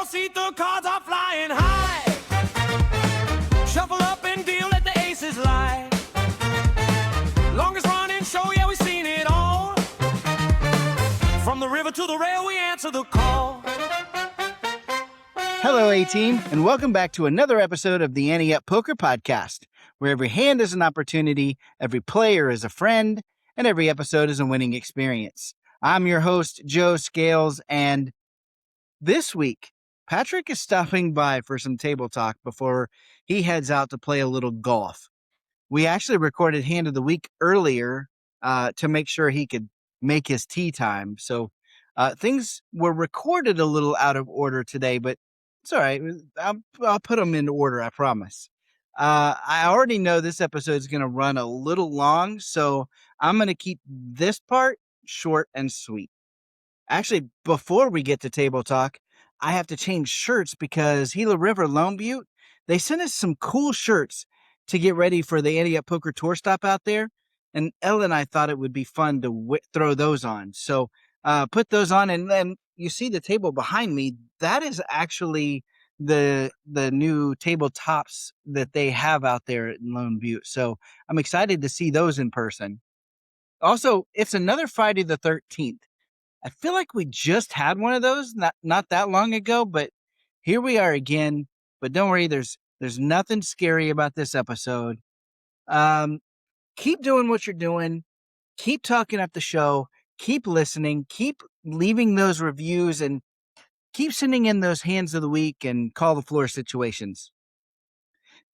seat, the cards are flying high. Shuffle up and deal, let the aces lie. Longest running show, yeah, we've seen it all. From the river to the rail, we answer the call. Hello, A-Team, and welcome back to another episode of the Ante Up Poker Podcast, where every hand is an opportunity, every player is a friend, and every episode is a winning experience. I'm your host, Joe Scales, and this week, Patrick is stopping by for some table talk before he heads out to play a little golf. We actually recorded Hand of the Week earlier to make sure he could make his tee time, so things were recorded a little out of order today, but it's all right. I'll put them in order, I promise. I already know this episode is going to run a little long, so I'm going to keep this part short and sweet. Actually, before we get to table talk, I have to change shirts because Gila River Lone Butte, they sent us some cool shirts to get ready for the Ante Up Poker Tour stop out there, and Elle and I thought it would be fun to throw those on. So put those on, and then you see the table behind me. That is actually the new tabletops that they have out there in Lone Butte. So I'm excited to see those in person. Also, it's another Friday the 13th. I feel like we just had one of those not that long ago, but here we are again. But don't worry, there's nothing scary about this episode. Keep doing what you're doing. Keep talking up the show. Keep listening. Keep leaving those reviews and keep sending in those hands of the week and call the floor situations.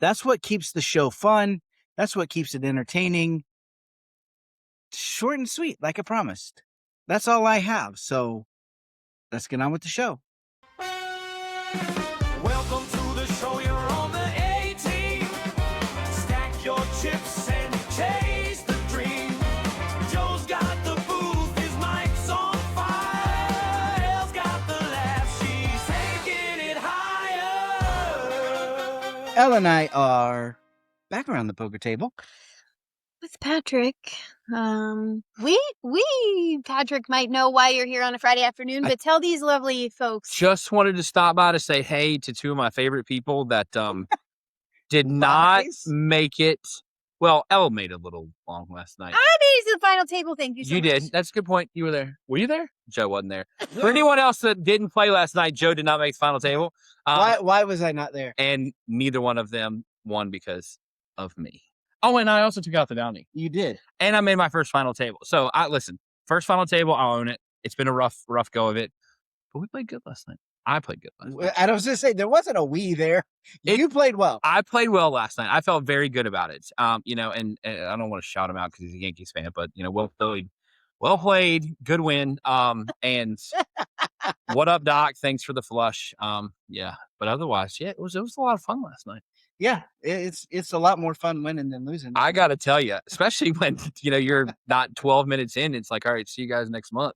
That's what keeps the show fun. That's what keeps it entertaining. Short and sweet, like I promised. That's all I have. So let's get on with the show. Welcome to the show, you're on the A-team. Stack your chips and chase the dream. Joe's got the booth, his mic's on fire. Elle's got the laugh, she's taking it higher. Elle and I are back around the poker table. With Patrick. Patrick might know why you're here on a Friday afternoon, but tell these lovely folks. Just wanted to stop by to say hey to two of my favorite people that did not make it. Well, Elle made it a little long last night. I made it to the final table. Thank you so much. You did. That's a good point. You were there. Were you there? Joe wasn't there. For anyone else that didn't play last night, Joe did not make the final table. Why was I not there? And neither one of them won because of me. Oh, and I also took out the Downy. You did. And I made my first final table. So listen, first final table, I'll own it. It's been a rough go of it. But we played good last night. I played good last night. I was just saying, there wasn't a we there. You played well. I played well last night. I felt very good about it. And I don't want to shout him out because he's a Yankees fan, but well played, good win. And what up, Doc? Thanks for the flush. But otherwise, it was a lot of fun last night. Yeah, it's a lot more fun winning than losing. I got to tell you, especially when you're not 12 minutes in, it's like, all right, see you guys next month.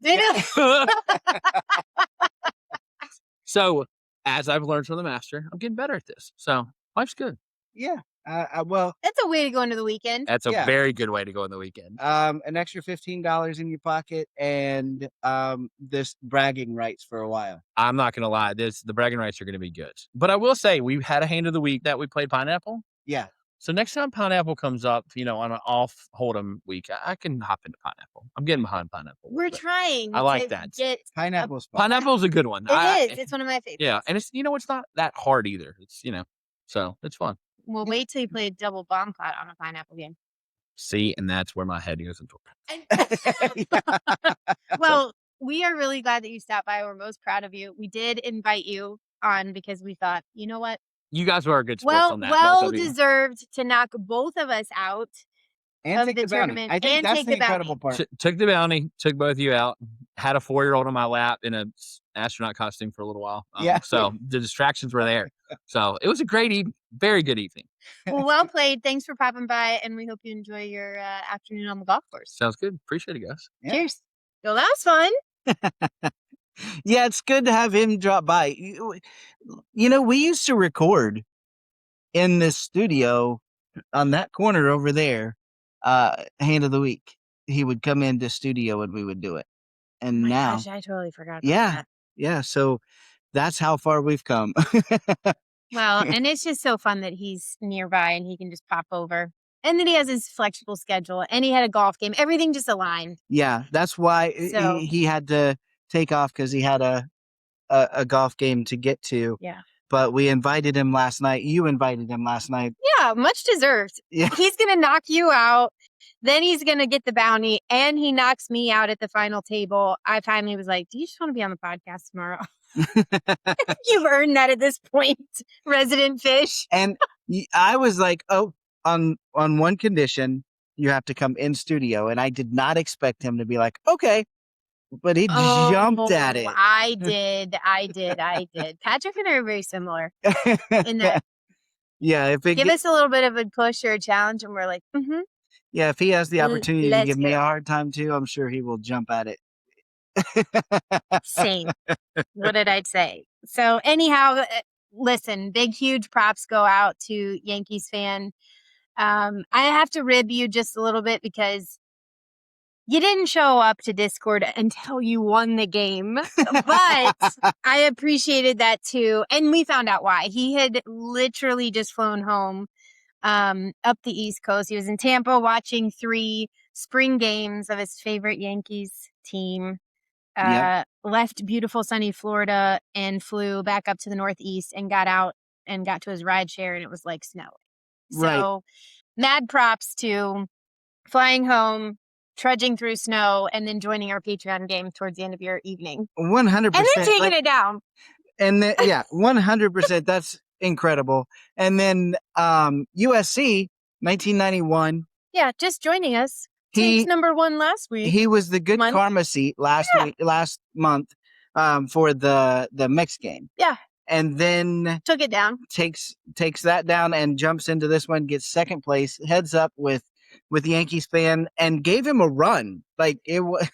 So, as I've learned from the master, I'm getting better at this. So, life's good. Yeah. Well, that's a way to go into the weekend. That's a very good way to go in the weekend. An extra $15 in your pocket and this bragging rights for a while. I'm not going to lie. The bragging rights are going to be good. But I will say, we had a hand of the week that we played Pineapple. Yeah. So next time Pineapple comes up, on an off Hold'em week, I can hop into Pineapple. I'm getting behind Pineapple. We're trying. I like that. Pineapple's fun. Pineapple's a good one. It is. It's one of my favorites. Yeah, and it's it's not that hard either. It's so it's fun. Well, wait till you play a double bomb pot on a Pineapple game. See, and that's where my head goes into. Well, we are really glad that you stopped by. We're most proud of you. We did invite you on because we thought, you know what? You guys were a good sports on that. Well deserved to knock both of us out and of take the the bounty. tournament. I think and that's take the incredible bounty. part. Took the bounty, took both of you out, had a 4-year-old on my lap in an astronaut costume for a little while. So the distractions were there. So it was a great evening. Very good evening. Well played. Thanks for popping by, and we hope you enjoy your afternoon on the golf course. Sounds good. Appreciate it, guys. Yeah. Cheers. Well, that was fun. Yeah, it's good to have him drop by. We used to record in this studio on that corner over there, hand of the week. He would come into studio and we would do it. And Oh my now, gosh, I totally forgot about yeah, that. yeah. So that's how far we've come. Well, and it's just so fun that he's nearby and he can just pop over. And then he has his flexible schedule and he had a golf game. Everything just aligned. Yeah, that's why So- he had to take off because he had a golf game to get to. Yeah. But we invited him last night. You invited him last night. Yeah, much deserved. Yeah. He's going to knock you out. Then he's going to get the bounty and he knocks me out at the final table. I finally was like, do you just want to be on the podcast tomorrow? You've earned that at this point, resident fish. And I was like, oh, on one condition, you have to come in studio. And I did not expect him to be like, okay. But he jumped at it. I did. Patrick and I are very similar in that. Yeah, if it Give us a little bit of a push or a challenge, and we're like, mm-hmm. Yeah, if he has the opportunity to let's give me go. a hard time too, I'm sure he will jump at it. Same. What did I say? So anyhow, listen, big, huge props go out to Yankees fan. I have to rib you just a little bit because you didn't show up to Discord until you won the game, but I appreciated that too. And we found out why. He had literally just flown home up the East Coast. He was in Tampa watching 3 spring games of his favorite Yankees team. Left beautiful sunny Florida and flew back up to the Northeast and got out and got to his ride share and it was like snow. Right. So mad props to flying home, trudging through snow, and then joining our Patreon game towards the end of your evening. 100%. And then taking it down. And then, yeah, 100%. That's incredible. And then USC, 1991. Yeah, just joining us. He Team's number 1 last week. He was the good Month. karma seat last month for the Mix game. Yeah. And then Took it down. takes that down and jumps into this one, gets second place, heads up with Yankees fan, and gave him a run. Like it was.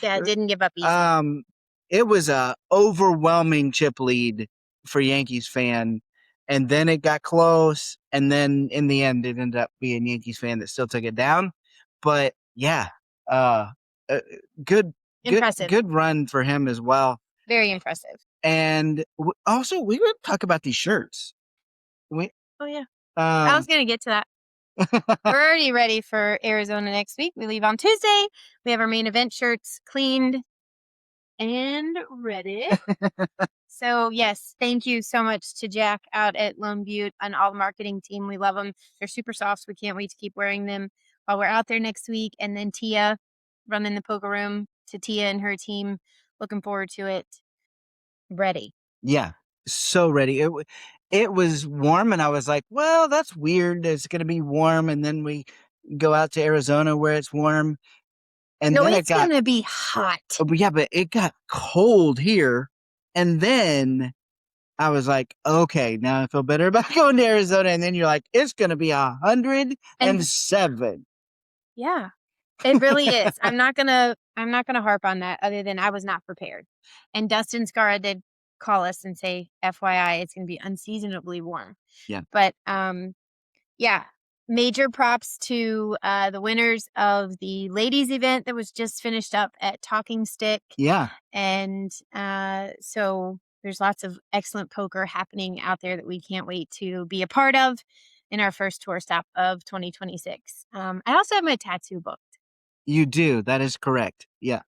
Yeah, didn't give up easy. It was a overwhelming chip lead for Yankees fan, and then it got close, and then in the end, it ended up being Yankees fan that still took it down. But yeah, good run for him as well. Very impressive. And also, we would talk about these shirts. Oh yeah, I was gonna get to that. We're already ready for Arizona next week. We leave on Tuesday. We have our main event shirts cleaned and ready. So yes, thank you so much to Jack out at Lone Butte and all the marketing team. We love them. They're super soft. So we can't wait to keep wearing them while we're out there next week. And then Tia running the poker room, to Tia and her team. Looking forward to it. Ready. Yeah, so ready. It was warm, and I was like, well, that's weird. It's going to be warm, and then we go out to Arizona where it's warm. And no, then it's going to be hot. Oh, yeah, but it got cold here. And then I was like, okay, now I feel better about going to Arizona. And then you're like, it's going to be 107. Yeah, it really is. I'm not gonna harp on that other than I was not prepared. And Dustin Scarra did call us and say, FYI, it's going to be unseasonably warm. Yeah. But yeah, major props to the winners of the ladies event that was just finished up at Talking Stick. Yeah. And so there's lots of excellent poker happening out there that we can't wait to be a part of in our first tour stop of 2026. I also have my tattoo booked. You do. That is correct. Yeah.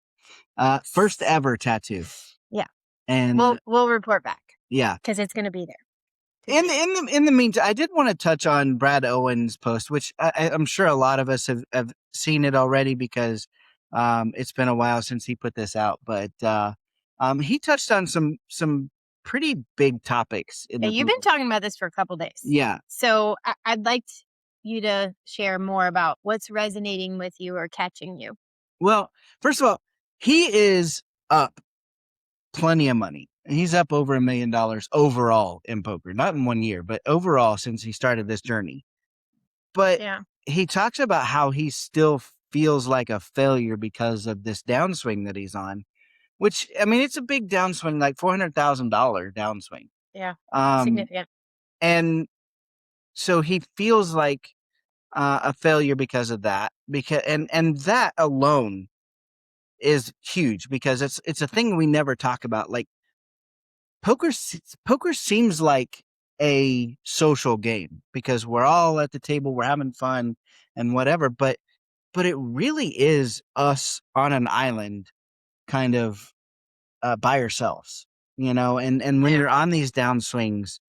First ever tattoo. Yeah. And we'll report back. Yeah. Because it's going to be there. In the meantime, I did want to touch on Brad Owen's post, which I'm sure a lot of us have seen it already because it's been a while since he put this out. But he touched on some pretty big topics. You've been talking about this for a couple days. Yeah. So I'd like you to share more about what's resonating with you or catching you. Well, first of all, he is up plenty of money. He's up over $1 million overall in poker, not in 1 year, but overall since he started this journey. But he talks about how he still feels like a failure because of this downswing that he's on, which, I mean, it's a big downswing, like $400,000 downswing. Yeah. Significant. And so he feels like a failure because of that, and that alone is huge because it's a thing we never talk about. Like, poker seems like a social game because we're all at the table, we're having fun and whatever, but it really is us on an island kind of by ourselves, and when Yeah. you're on these downswings,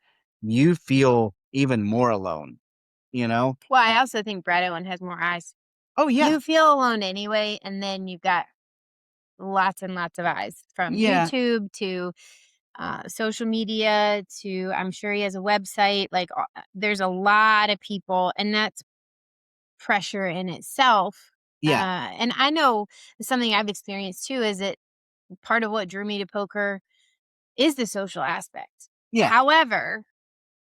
you feel even more alone, Well, I also think Brad Owen has more eyes. Oh yeah. You feel alone anyway, and then you've got lots and lots of eyes from YouTube to social media to, I'm sure he has a website. Like, there's a lot of people, and that's pressure in itself. Yeah. And I know something I've experienced too is that part of what drew me to poker is the social aspect. Yeah. However,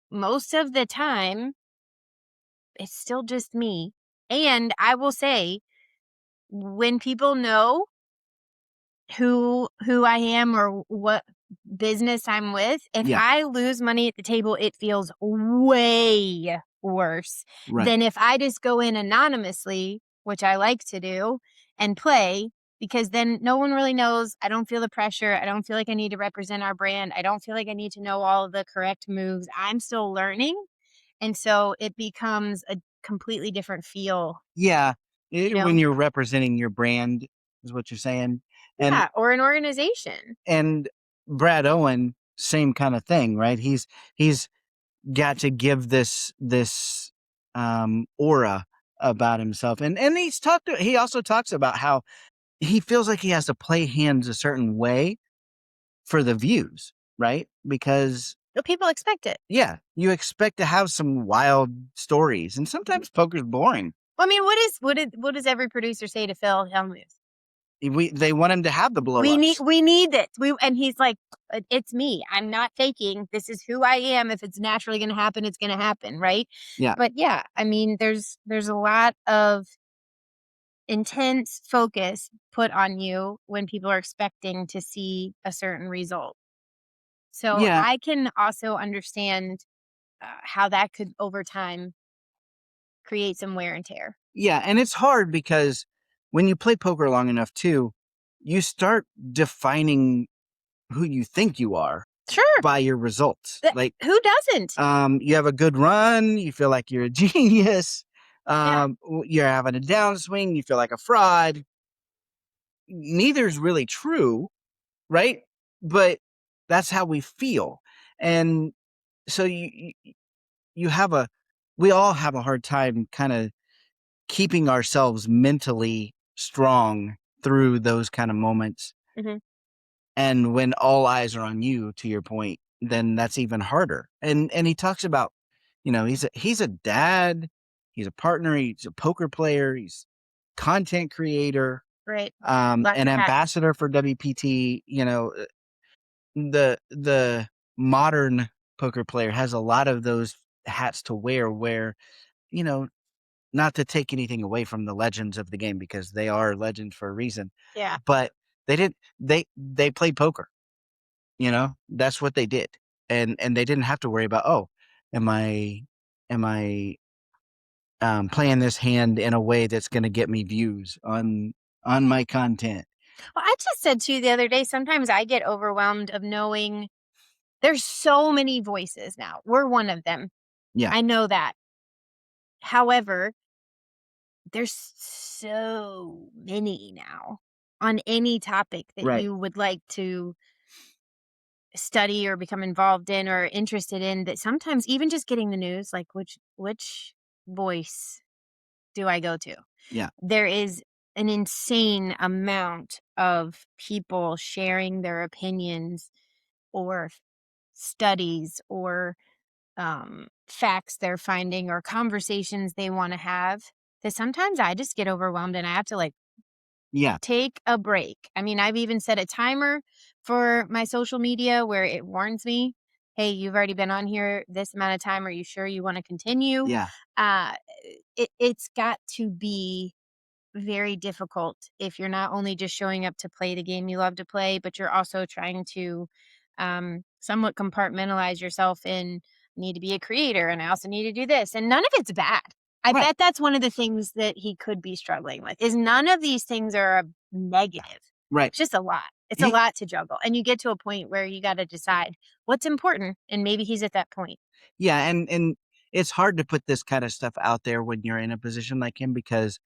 most of the time, it's still just me. And I will say, when people know who I am or what business I'm with, if Yeah. I lose money at the table, it feels way worse than if I just go in anonymously, which I like to do, and play, because then no one really knows. I don't feel the pressure. I don't feel like I need to represent our brand. I don't feel like I need to know all of the correct moves. I'm still learning. And so it becomes a completely different feel. Yeah. know? When you're representing your brand is what you're saying. And Yeah, or an organization. and Brad Owen, same kind of thing, right? He's got to give this aura about himself. And he also talks about how he feels like he has to play hands a certain way for the views, right? Because Well, people expect it. yeah, you expect to have some wild stories, and sometimes poker's boring. Well, I mean, what does every producer say to Phil Hellmuth? They want him to have the blow-ups. We need this. And he's like, it's me. I'm not faking. This is who I am. If it's naturally going to happen, it's going to happen, right? Yeah. But yeah, I mean, there's a lot of intense focus put on you when people are expecting to see a certain result. So Yeah. I can also understand how that could over time create some wear and tear. Yeah, and it's hard because when you play poker long enough too, you start defining who you think you are Sure. by your results. Like, who doesn't? You have a good run, you feel like you're a genius. You're having a downswing, you feel like a fraud. Neither's really true, right? But that's how we feel. And so we all have a hard time kind of keeping ourselves mentally strong through those kind of moments. Mm-hmm. And when all eyes are on you, to your point, then that's even harder. And he talks about, he's a dad, he's a partner, he's a poker player, he's content creator, right? An ambassador for WPT. The modern poker player has a lot of those hats to wear, where, not to take anything away from the legends of the game, because they are legends for a reason. Yeah. But they played poker. That's what they did. And they didn't have to worry about, am I playing this hand in a way that's going to get me views on my content. Well, I just said to you the other day, sometimes I get overwhelmed of knowing there's so many voices now. We're one of them. Yeah. I know that. However, there's so many now on any topic that you would like to study or become involved in or interested in, that sometimes even just getting the news, like which voice do I go to? Yeah. There is an insane amount of people sharing their opinions or studies or facts they're finding or conversations they want to have, that sometimes I just get overwhelmed and I have to take a break. I mean, I've even set a timer for my social media where it warns me, hey, you've already been on here this amount of time. Are you sure you want to continue? Yeah. It's got to be very difficult if you're not only just showing up to play the game you love to play, but you're also trying to somewhat compartmentalize yourself in, I need to be a creator and I also need to do this. And none of it's bad. I bet that's one of the things that he could be struggling with, is none of these things are a negative. Right. It's just a lot. It's a lot to juggle. And you get to a point where you got to decide what's important. And maybe he's at that point. Yeah. And it's hard to put this kind of stuff out there when you're in a position like him, because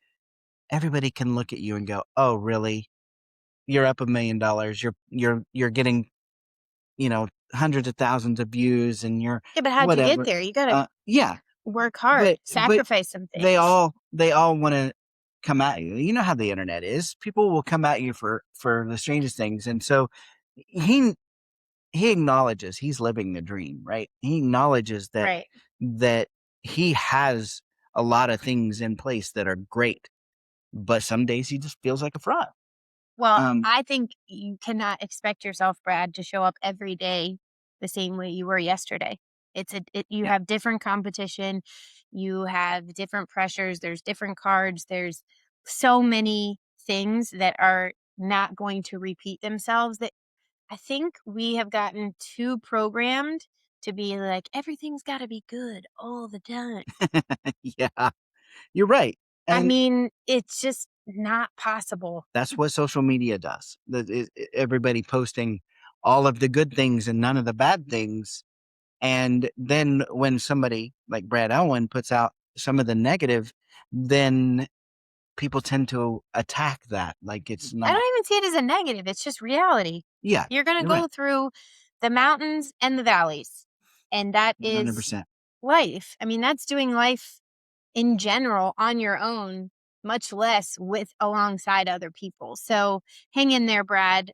everybody can look at you and go, oh, really? You're up $1 million. You're getting, hundreds of thousands of views, and you're Yeah, but how'd you whatever. get there? You got to Yeah. work hard, sacrifice some things. They all want to come at you. You know how the internet is. People will come at you for the strangest things. And so he acknowledges he's living the dream, right? He acknowledges that Right. that he has a lot of things in place that are great, but some days he just feels like a fraud. Well, I think you cannot expect yourself, Brad, to show up every day the same way you were yesterday. You have different competition, you have different pressures, there's different cards, there's so many things that are not going to repeat themselves, that I think we have gotten too programmed to be like, everything's got to be good all the time. Yeah, you're right. I And mean, it's just not possible. that's what social media does. Everybody posting all of the good things and none of the bad things. And then when somebody like Brad Owen puts out some of the negative, then people tend to attack that. Like it's I not. don't even see it as a negative. It's just reality. Yeah, You're going to you're go right. through the mountains and the valleys. And that is 100%. life. I mean, that's doing life in general on your own, much less alongside other people. So hang in there, Brad.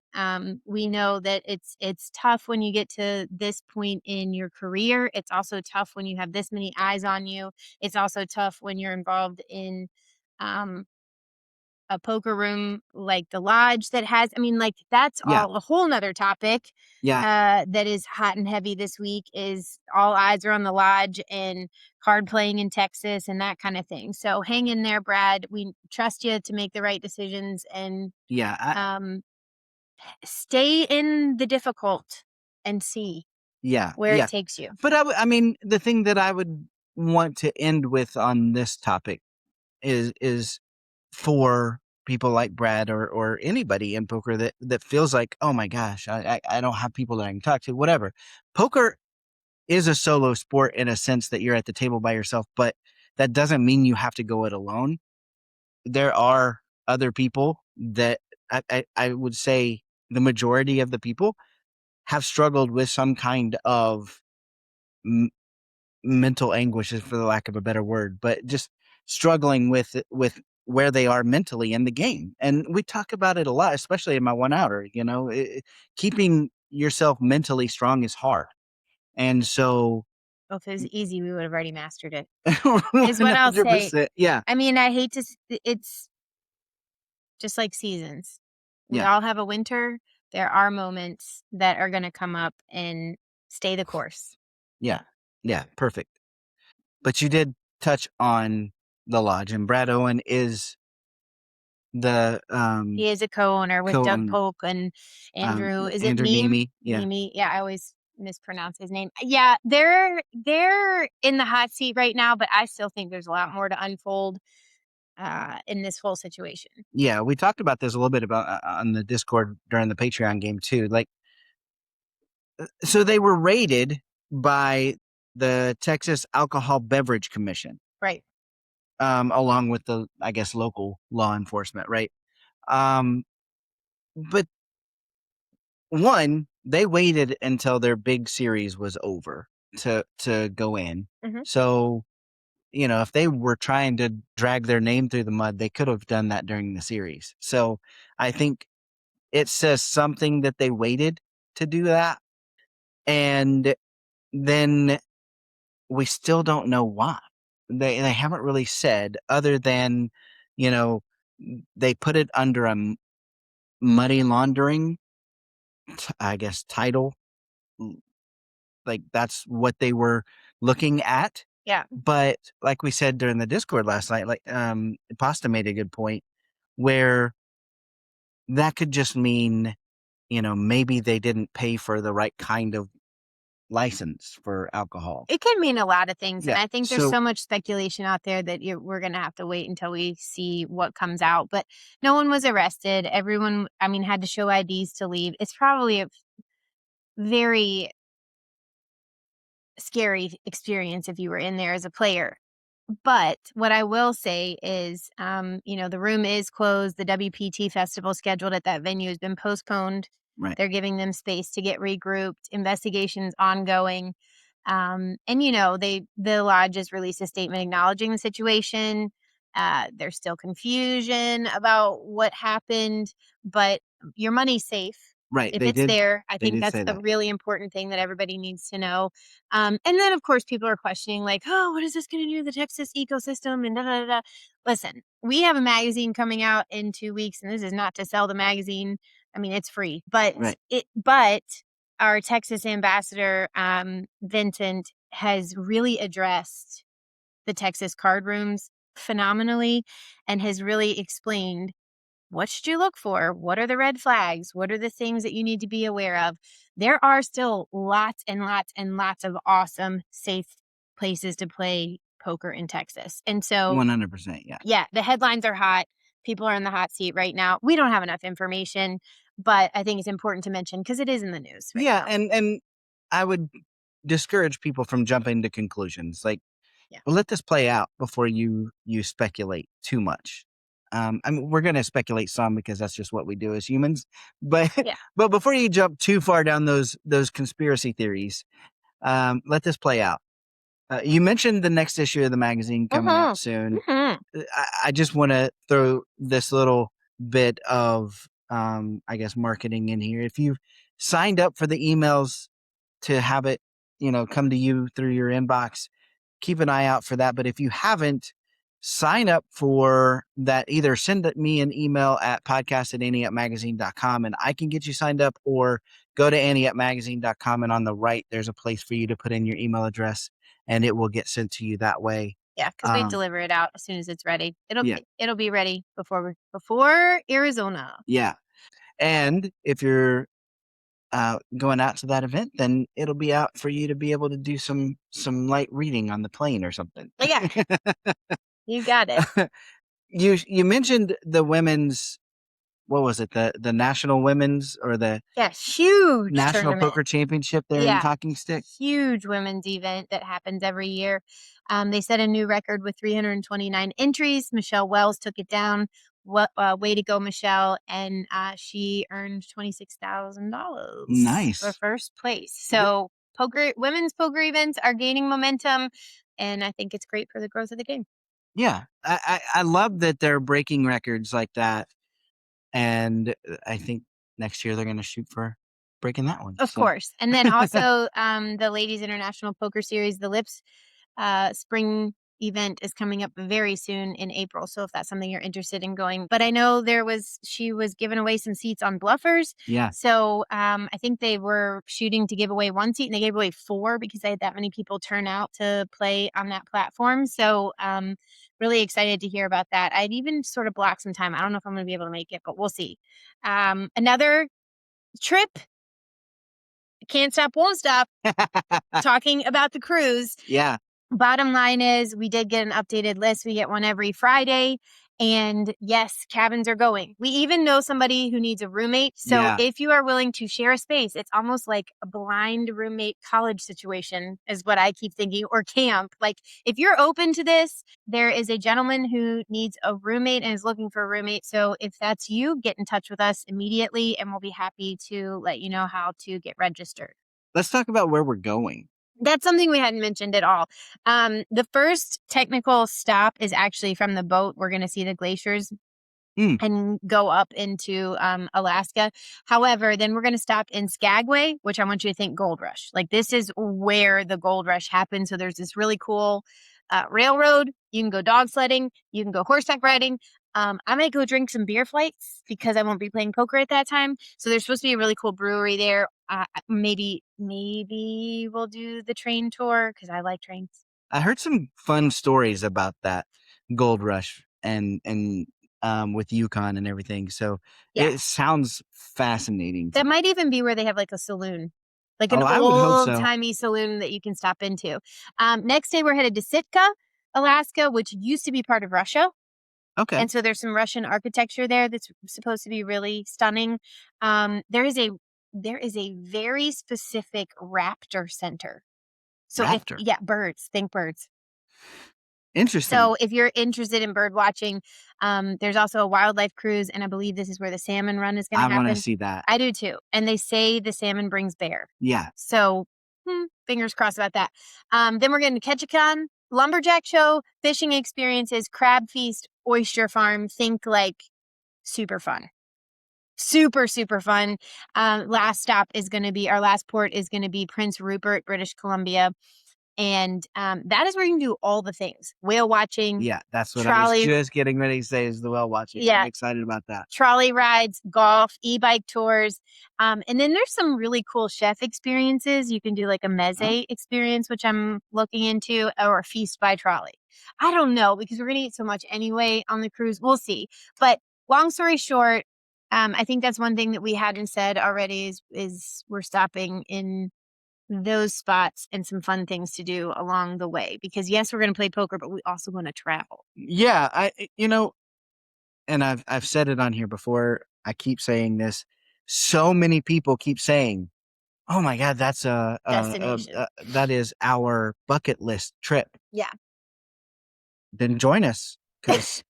We know that it's tough when you get to this point in your career. It's also tough when you have this many eyes on you. It's also tough when you're involved in um, a poker room like the lodge that has, I mean, like that's Yeah. all a whole nother topic. Yeah. That is hot and heavy this week, is all eyes are on the lodge and card playing in Texas and that kind of thing. So hang in there, Brad. We trust you to make the right decisions, and Yeah. stay in the difficult and see Yeah. where Yeah. it takes you. But I mean, the thing that I would want to end with on this topic is for people like Brad or anybody in poker that feels like, oh my gosh, I don't have people that I can talk to, whatever. Poker is a solo sport in a sense that you're at the table by yourself, but that doesn't mean you have to go it alone. There are other people that I would say the majority of the people have struggled with some kind of mental anguish, for the lack of a better word, but just struggling with where they are mentally in the game. And we talk about it a lot, especially in my 1-outer, keeping yourself mentally strong is hard. And so Well, if it was easy, we would have already mastered it, is what I'll say. 100%. Yeah. I mean, I hate to, it's just like seasons. We Yeah. all have a winter. There are moments that are going to come up and stay the course. Yeah. Yeah. Perfect. But you did touch on the lodge, and Brad Owen is the He is a co-owner with Doug Polk and Andrew. Is it Andrew Neem? Neeme? Yeah. Neeme. Yeah, I always mispronounce his name. Yeah, they're in the hot seat right now, but I still think there's a lot more to unfold in this whole situation. Yeah, we talked about this a little bit about on the Discord during the Patreon game too. Like, so they were raided by the Texas Alcohol Beverage Commission, Right. along with the, I guess, local law enforcement, right? But one, they waited until their big series was over to go in. Mhm. So, if they were trying to drag their name through the mud, they could have done that during the series. So I think it says something that they waited to do that. And then we still don't know why. They haven't really said, other than, they put it under a money laundering, I guess, title. Like that's what they were looking at. Yeah. But like we said during the Discord last night, like Pasta made a good point where that could just mean, maybe they didn't pay for the right kind of license for alcohol. It can mean a lot of things. And Yeah, I think there's so- so much speculation out there that we're going to have to wait until we see what comes out. But no one was arrested. Everyone, I mean, had to show IDs to leave. It's probably a very scary experience if you were in there as a player. But what I will say is, the room is closed. The WPT festival scheduled at that venue has been postponed. Right. They're giving them space to get regrouped. Investigations ongoing. The lodge has released a statement acknowledging the situation. There's still confusion about what happened, but your money's safe. Right. If they it's did. there, I they think did that's say the that. really important thing that everybody needs to know. And then, of course, people are questioning, like, oh, what is this going to do to the Texas ecosystem? And da da da da. Listen, we have a magazine coming out in 2 weeks, and this is not to sell the magazine. I mean, it's free, but Right. but our Texas ambassador, Vincent, has really addressed the Texas card rooms phenomenally and has really explained what should you look for? What are the red flags? What are the things that you need to be aware of? There are still lots and lots and lots of awesome, safe places to play poker in Texas. And so, 100%. Yeah. yeah, the headlines are hot. People are in the hot seat right now. We don't have enough information, but I think it's important to mention because it is in the news right Yeah. now. And I would discourage people from jumping to conclusions. Like, Yeah. let this play out before you speculate too much. I mean, we're going to speculate some because that's just what we do as humans. But Yeah. but before you jump too far down those conspiracy theories, let this play out. You mentioned the next issue of the magazine coming out soon. Mm-hmm. I just want to throw this little bit of, I guess, marketing in here. If you've signed up for the emails to have it, come to you through your inbox, keep an eye out for that. But if you haven't, sign up for that. Either send me an email at podcast@anteupmagazine.com and I can get you signed up, or go to anteupmagazine.com and on the right, there's a place for you to put in your email address and it will get sent to you that way. Yeah, because we deliver it out as soon as it's ready. It'll Yeah. it'll be ready before Arizona. Yeah. And if you're going out to that event, then it'll be out for you to be able to do some light reading on the plane or something. Yeah. You got it. You mentioned the women's, what was it? The national women's or the Yeah, huge national tournament. poker championship there in Yeah. Talking Stick. Huge women's event that happens every year. They set a new record with 329 entries. Michelle Wells took it down. Way to go, Michelle. And she earned $26,000 Nice. for first place. So women's poker events are gaining momentum, and I think it's great for the growth of the game. Yeah. I love that they're breaking records like that. And I think next year they're going to shoot for breaking that one. Of course. And then also the Ladies International Poker Series, the Lips spring event is coming up very soon in April. So if that's something you're interested in going. But I know she was giving away some seats on Bluffers. Yeah. So I think they were shooting to give away 1 seat and they gave away 4 because they had that many people turn out to play on that platform. So really excited to hear about that. I'd even sort of blocked some time. I don't know if I'm going to be able to make it, but we'll see. Another trip. Can't stop, won't stop. Talking about the cruise. Yeah. Bottom line is we did get an updated list. We get one every Friday. And yes, cabins are going. We even know somebody who needs a roommate. So Yeah. if you are willing to share a space, it's almost like a blind roommate college situation is what I keep thinking, or camp. Like if you're open to this, there is a gentleman who needs a roommate and is looking for a roommate. So if that's you, get in touch with us immediately and we'll be happy to let you know how to get registered. Let's talk about where we're going. That's something we hadn't mentioned at all. The first technical stop is actually from the boat. We're going to see the glaciers and go up into Alaska. However, then we're going to stop in Skagway, which I want you to think Gold Rush. Like this is where the Gold Rush happened. So there's this really cool railroad. You can go dog sledding. You can go horseback riding. I might go drink some beer flights because I won't be playing poker at that time. So there's supposed to be a really cool brewery there. Maybe we'll do the train tour because I like trains. I heard some fun stories about that Gold Rush and with Yukon and everything. So Yeah. it sounds fascinating. That might even be where they have like a saloon. like an I would hope so. old-timey saloon that you can stop into. Next day, we're headed to Sitka, Alaska, which used to be part of Russia. Okay. And so there's some Russian architecture there that's supposed to be really stunning. There is a very specific raptor center. So Raptor. birds, think birds. Interesting. So if you're interested in bird watching, there's also a wildlife cruise, and I believe this is where the salmon run is going to I happen. want to see that. I do too. And they say the salmon brings bear. Yeah. So fingers crossed about that. Then we're getting to Ketchikan, lumberjack show, fishing experiences, crab feast, oyster farm. Think like super fun. Super, super fun. Last stop is going to be, our last port is going to be Prince Rupert, British Columbia. And that is where you can do all the things. Whale watching. Yeah, that's what I trolley. was just getting ready to say is the whale watching. Yeah. I'm excited about that. Trolley rides, golf, e-bike tours. And then there's some really cool chef experiences. You can do like a meze experience, which I'm looking into, or a feast by trolley. I don't know, because we're going to eat so much anyway on the cruise. We'll see. But long story short, I think that's one thing that we hadn't said already is we're stopping in those spots and some fun things to do along the way. Because yes, we're going to play poker, but we also want to travel. Yeah, and I've said it on here before. I keep saying this. So many people keep saying, "Oh my God, that's Destination. that is our bucket list trip." Yeah. Then join us, because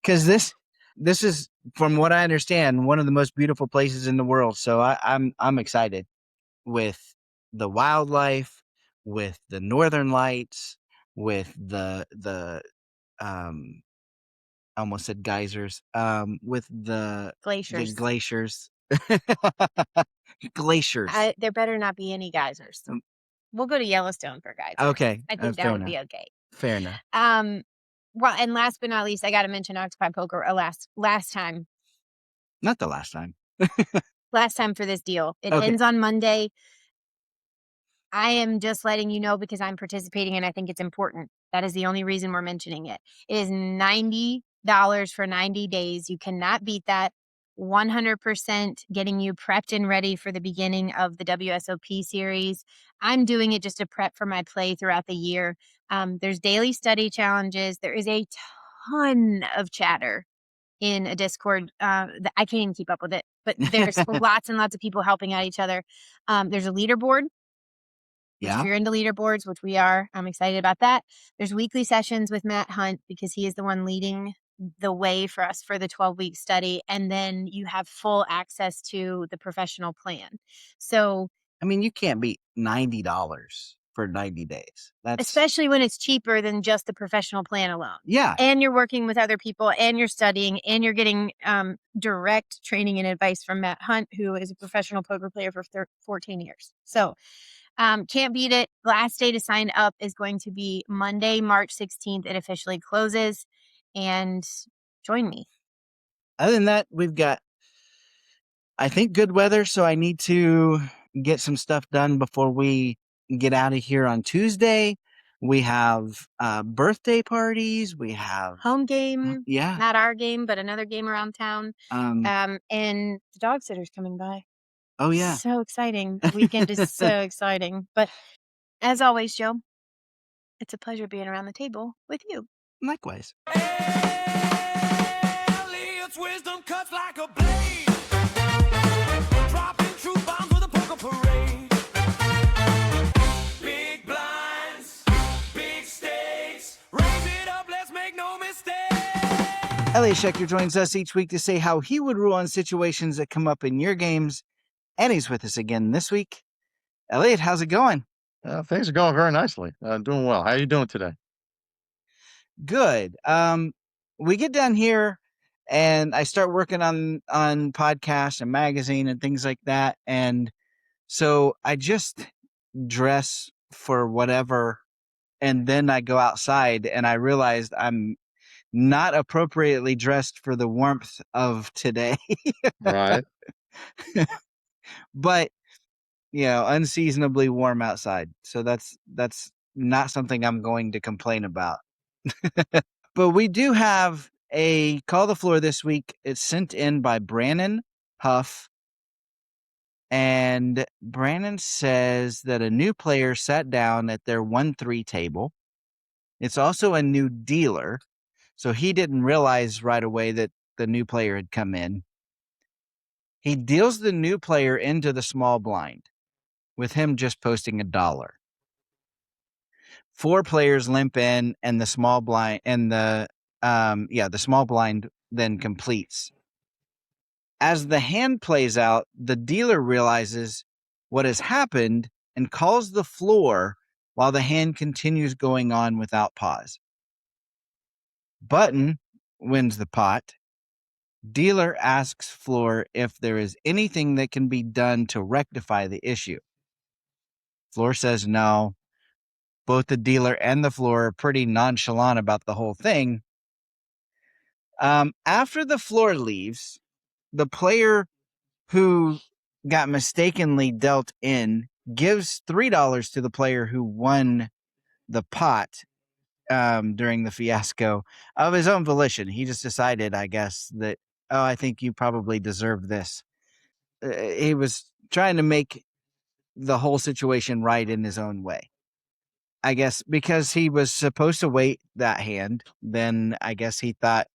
this is, from what I understand, one of the most beautiful places in the world. So I'm excited with the wildlife, with the northern lights, with the I almost said geysers, with the Glaciers. glaciers. Glaciers. There better not be any geysers. We'll go to Yellowstone for geysers. Okay. I think that fair would enough. be okay. Fair enough. Well, and last but not least, I got to mention Octopi Poker last time. Not the last time. Last time for this deal. It Okay. ends on Monday. I am just letting you know because I'm participating and I think it's important. That is the only reason we're mentioning it. It is $90 for 90 days. You cannot beat that. 100% getting you prepped and ready for the beginning of the WSOP series. I'm doing it just to prep for my play throughout the year. There's daily study challenges. There is a ton of chatter in a Discord. I can't even keep up with it, but there's lots and lots of people helping out each other. There's a leaderboard. Which if you're into leaderboards, which we are, I'm excited about that. There's weekly sessions with Matt Hunt because he is the one leading the way for us for the 12-week study. And then you have full access to the professional plan. So, I mean, you can't beat $90 for 90 days. That's especially when it's cheaper than just the professional plan alone. Yeah. And you're working with other people and you're studying and you're getting direct training and advice from Matt Hunt, who is a professional poker player for 14 years. So, can't beat it. Last day to sign up is going to be Monday, March 16th. It officially closes. And join me. Other than that, we've got, I think, good weather. So I need to get some stuff done before we get out of here on Tuesday. We have birthday parties. We have home game. Yeah. Not our game, but another game around town. And the dog sitter's coming by. Oh, yeah. So exciting. The weekend is so exciting. But as always, Joe, it's a pleasure being around the table with you. Likewise. Elliott's wisdom cuts like a blade, dropping truth bombs with a poker parade. Big blinds, big stakes, raise it up, let's make no mistake. Elliott Schechter joins us each week to say how he would rule on situations that come up in your games. And he's with us again this week. Elliott, how's it going? Things are going very nicely. Doing well. How are you doing today? Good. We get down here and I start working on podcasts and magazine and things like that. And so I just dress for whatever. And then I go outside and I realized I'm not appropriately dressed for the warmth of today. Right. But, unseasonably warm outside. So that's not something I'm going to complain about. But we do have a call the floor this week. It's sent in by Brannon Huff. And Brandon says that a new player sat down at their 1-3 table. It's also a new dealer, so he didn't realize right away that the new player had come in. He deals the new player into the small blind, with him just posting $1. 4 players limp in, and the small blind the small blind then completes. As the hand plays out, the dealer realizes what has happened and calls the floor while the hand continues going on without pause. Button wins the pot. Dealer asks floor if there is anything that can be done to rectify the issue. Floor says no. Both the dealer and the floor are pretty nonchalant about the whole thing. After the floor leaves, the player who got mistakenly dealt in gives $3 to the player who won the pot during the fiasco of his own volition. He just decided, I guess, that, I think you probably deserve this. He was trying to make the whole situation right in his own way. I guess because he was supposed to wait that hand, then I guess he thought,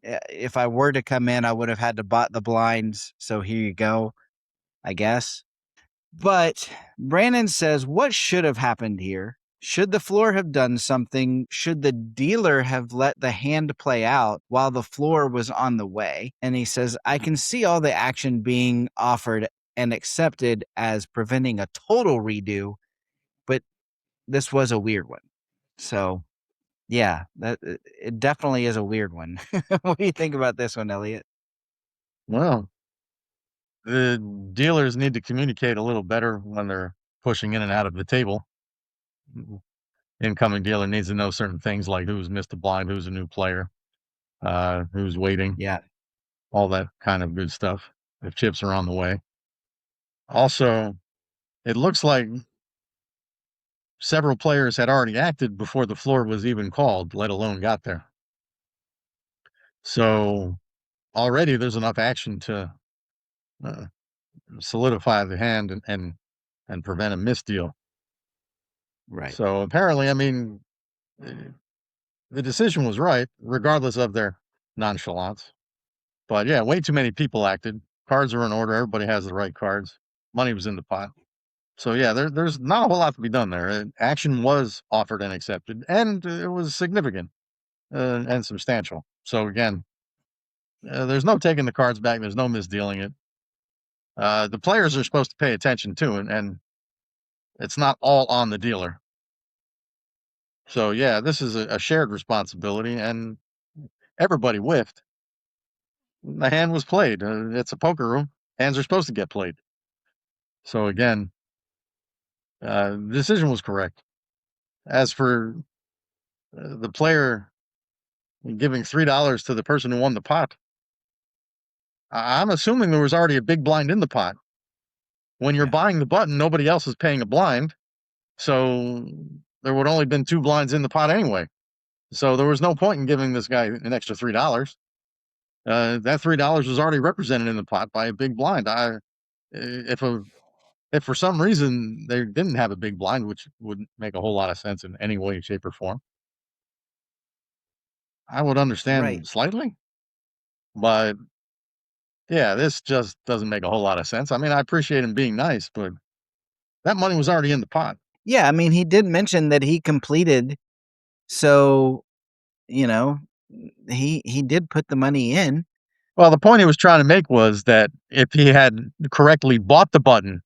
if I were to come in, I would have had to bought the blinds. So here you go, I guess. But Brandon says, what should have happened here? Should the floor have done something? Should the dealer have let the hand play out while the floor was on the way? And he says, I can see all the action being offered and accepted as preventing a total redo, but this was a weird one. So, yeah, it definitely is a weird one. What do you think about this one, Elliott? Well, the dealers need to communicate a little better when they're pushing in and out of the table. Incoming dealer needs to know certain things like who's missed a blind, who's a new player, who's waiting, Yeah. all that kind of good stuff if chips are on the way. Also, it looks like several players had already acted before the floor was even called, let alone got there. So already there's enough action to solidify the hand and prevent a misdeal. Right. So apparently, I mean, the decision was right, regardless of their nonchalance. But yeah, way too many people acted. Cards are in order. Everybody has the right cards. Money was in the pot. So yeah, there's not a whole lot to be done there. Action was offered and accepted, and it was significant and substantial. So again, there's no taking the cards back. There's no misdealing it. The players are supposed to pay attention too, and it's not all on the dealer. So yeah, this is a shared responsibility, and everybody whiffed. The hand was played. It's a poker room. Hands are supposed to get played. So again, the decision was correct. As for the player giving $3 to the person who won the pot, I'm assuming there was already a big blind in the pot. When you're Yeah. buying the button, nobody else is paying a blind. So there would only been 2 blinds in the pot anyway. So there was no point in giving this guy an extra $3. That $3 was already represented in the pot by a big blind. If for some reason they didn't have a big blind, which wouldn't make a whole lot of sense in any way, shape, or form, I would understand Right. slightly. But yeah, this just doesn't make a whole lot of sense. I mean, I appreciate him being nice, but that money was already in the pot. Yeah, I mean, he did mention that he completed, so, you know, he did put the money in. Well, the point he was trying to make was that if he had correctly bought the button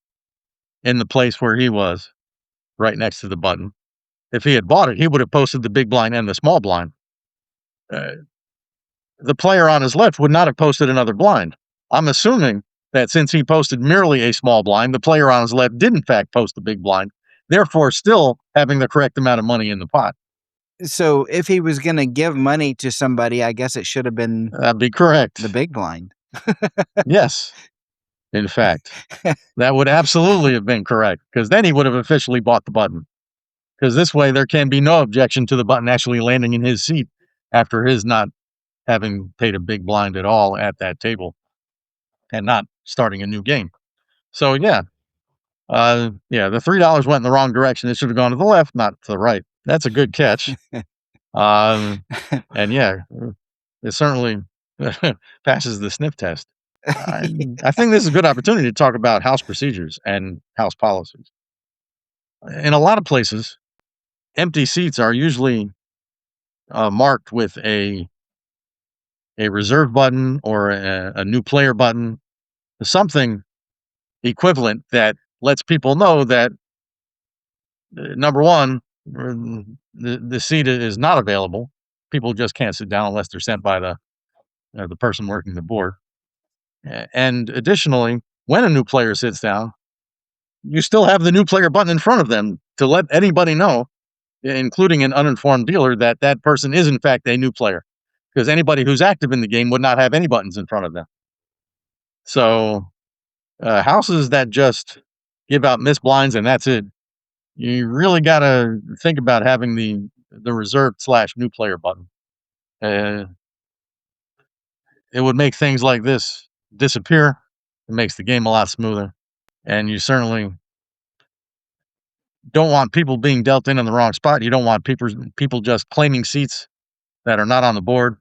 in the place where he was, right next to the button, if he had bought it, he would have posted the big blind and the small blind. The player on his left would not have posted another blind. I'm assuming that since he posted merely a small blind, the player on his left did in fact post the big blind, therefore still having the correct amount of money in the pot. So if he was going to give money to somebody, I guess it should have been That'd be correct. the big blind. Yes, in fact, that would absolutely have been correct, because then he would have officially bought the button. Because this way there can be no objection to the button actually landing in his seat after his not having paid a big blind at all at that table and not starting a new game. So yeah, the $3 went in the wrong direction. It should have gone to the left, not to the right. That's a good catch. And yeah, it certainly passes the sniff test. I think this is a good opportunity to talk about house procedures and house policies. In a lot of places, empty seats are usually marked with a reserve button or a new player button, something equivalent that lets people know that number one, the seat is not available. People just can't sit down unless they're sent by the person working the board. And additionally, when a new player sits down, you still have the new player button in front of them to let anybody know, including an uninformed dealer, that that person is in fact a new player, because anybody who's active in the game would not have any buttons in front of them. So houses that just give out missed blinds and that's it, you really got to think about having the reserved / new player button. Uh, it would make things like this disappear. It makes the game a lot smoother, and you certainly don't want people being dealt in the wrong spot. You don't want people just claiming seats that are not on the board.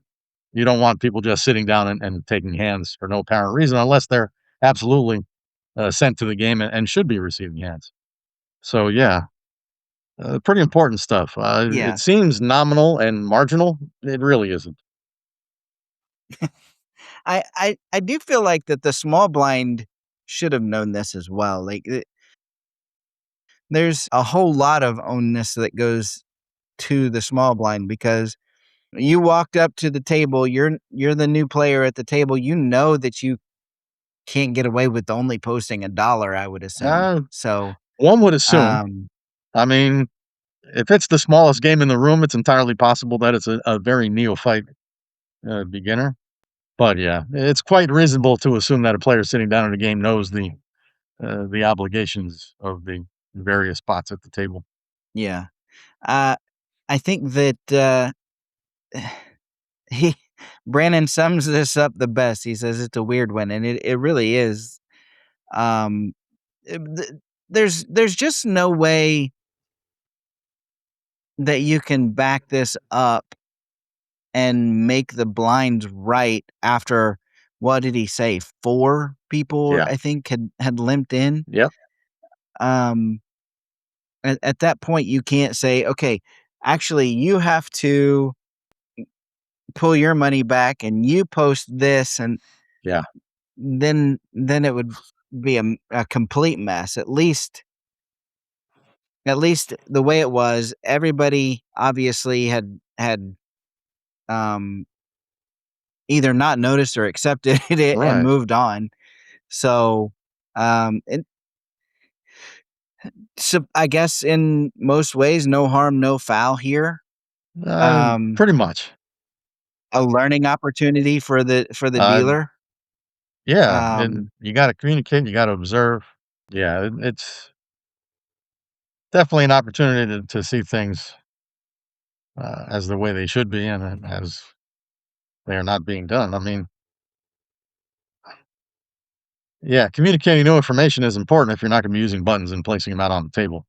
You don't want people just sitting down and taking hands for no apparent reason, unless they're absolutely sent to the game and should be receiving hands. So yeah, pretty important stuff. Yeah. It seems nominal and marginal. It really isn't. I do feel like that the small blind should have known this as well. Like there's a whole lot of onus that goes to the small blind, because you walked up to the table, you're the new player at the table, you know that you can't get away with only posting $1, I would assume. Uh, So, One would assume. um, I mean, if it's the smallest game in the room, it's entirely possible that it's a very neophyte beginner. But yeah, it's quite reasonable to assume that a player sitting down in a game knows the obligations of the various spots at the table. yeah. I think that he Brandon sums this up the best. He says it's a weird one, and it really is. Um, there's just no way that you can back this up and make the blinds right after, what did he say? 4 people, Yeah. I think, had limped in. Yep. Um, at that point, you can't say, okay, actually, you have to pull your money back and you post this, and Yeah. then it would be a complete mess. At least the way it was, everybody obviously had um either not noticed or accepted it and Right. moved on. So, and so I guess in most ways, no harm, no foul here. Um, Pretty much. a learning opportunity for the Uh, dealer. yeah. And Um, you got to communicate. You got to observe. Yeah. It's definitely an opportunity to see things as the way they should be and as they are not being done. I mean, yeah, communicating new information is important if you're not going to be using buttons and placing them out on the table.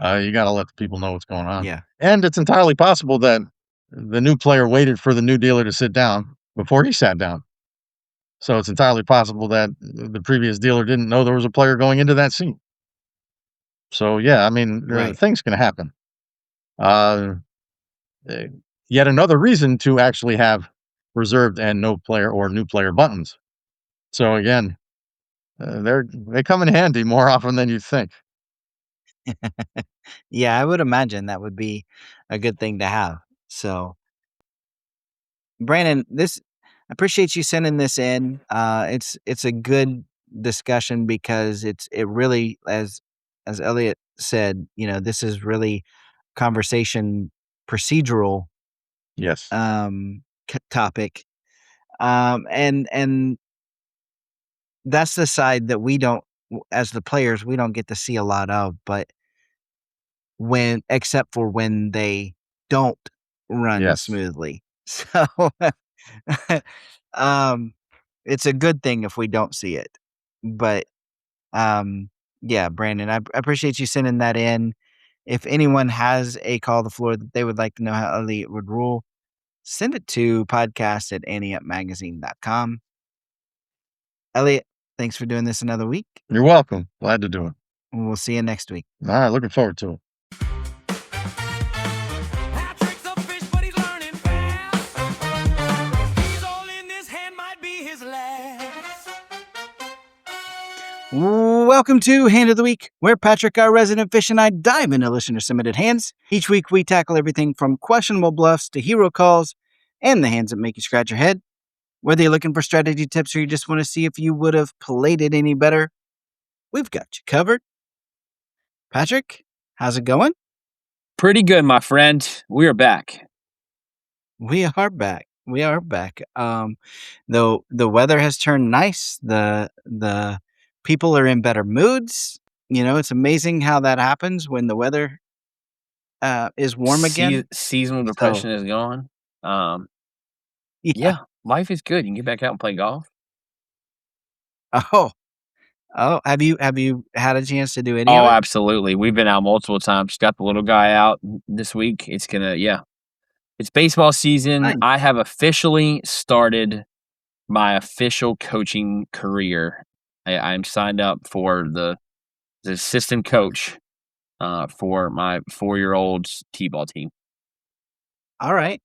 You got to let the people know what's going on. yeah, And it's entirely possible that the new player waited for the new dealer to sit down before he sat down. So it's entirely possible that the previous dealer didn't know there was a player going into that seat. So yeah, I mean, right. things can happen. Uh, uh, Yet another reason to actually have reserved and no player or new player buttons. So again, they come in handy more often than you think. Yeah, I would imagine that would be a good thing to have. So, Brandon, I appreciate you sending this in. It's a good discussion, because it really, as Elliott said, this is really conversation procedural Yes. topic. And that's the side that we don't, as the players, we don't get to see a lot of, but except for when they don't run Yes. smoothly. So, um, it's a good thing if we don't see it. But Yeah, Brandon, I appreciate you sending that in. If anyone has a call the floor that they would like to know how Elliott would rule, send it to podcast@anteupmagazine.com. Elliott, thanks for doing this another week. You're welcome. Glad to do it. We'll see you next week. All right, looking forward to it. Patrick's a fish, but he's learning fast. He's all in this hand, might be his last. Welcome to Hand of the Week, where Patrick, our resident fish, and I dive into listener-submitted hands. Each week, we tackle everything from questionable bluffs to hero calls and the hands that make you scratch your head. Whether you're looking for strategy tips or you just want to see if you would have played it any better, we've got you covered. Patrick, how's it going? Pretty good, my friend. We are back. We are back. Though the weather has turned nice, the people are in better moods. You know, it's amazing how that happens when the weather is warm again. Seasonal So- depression is gone. Yeah, life is good. You can get back out and play golf. Oh, have you had a chance to do any Oh, of it? absolutely. We've been out multiple times. Got the little guy out this week. It's it's baseball season. Nice. I have officially started my official coaching career. I'm signed up for the assistant coach for my 4-year-old's t-ball team. All right.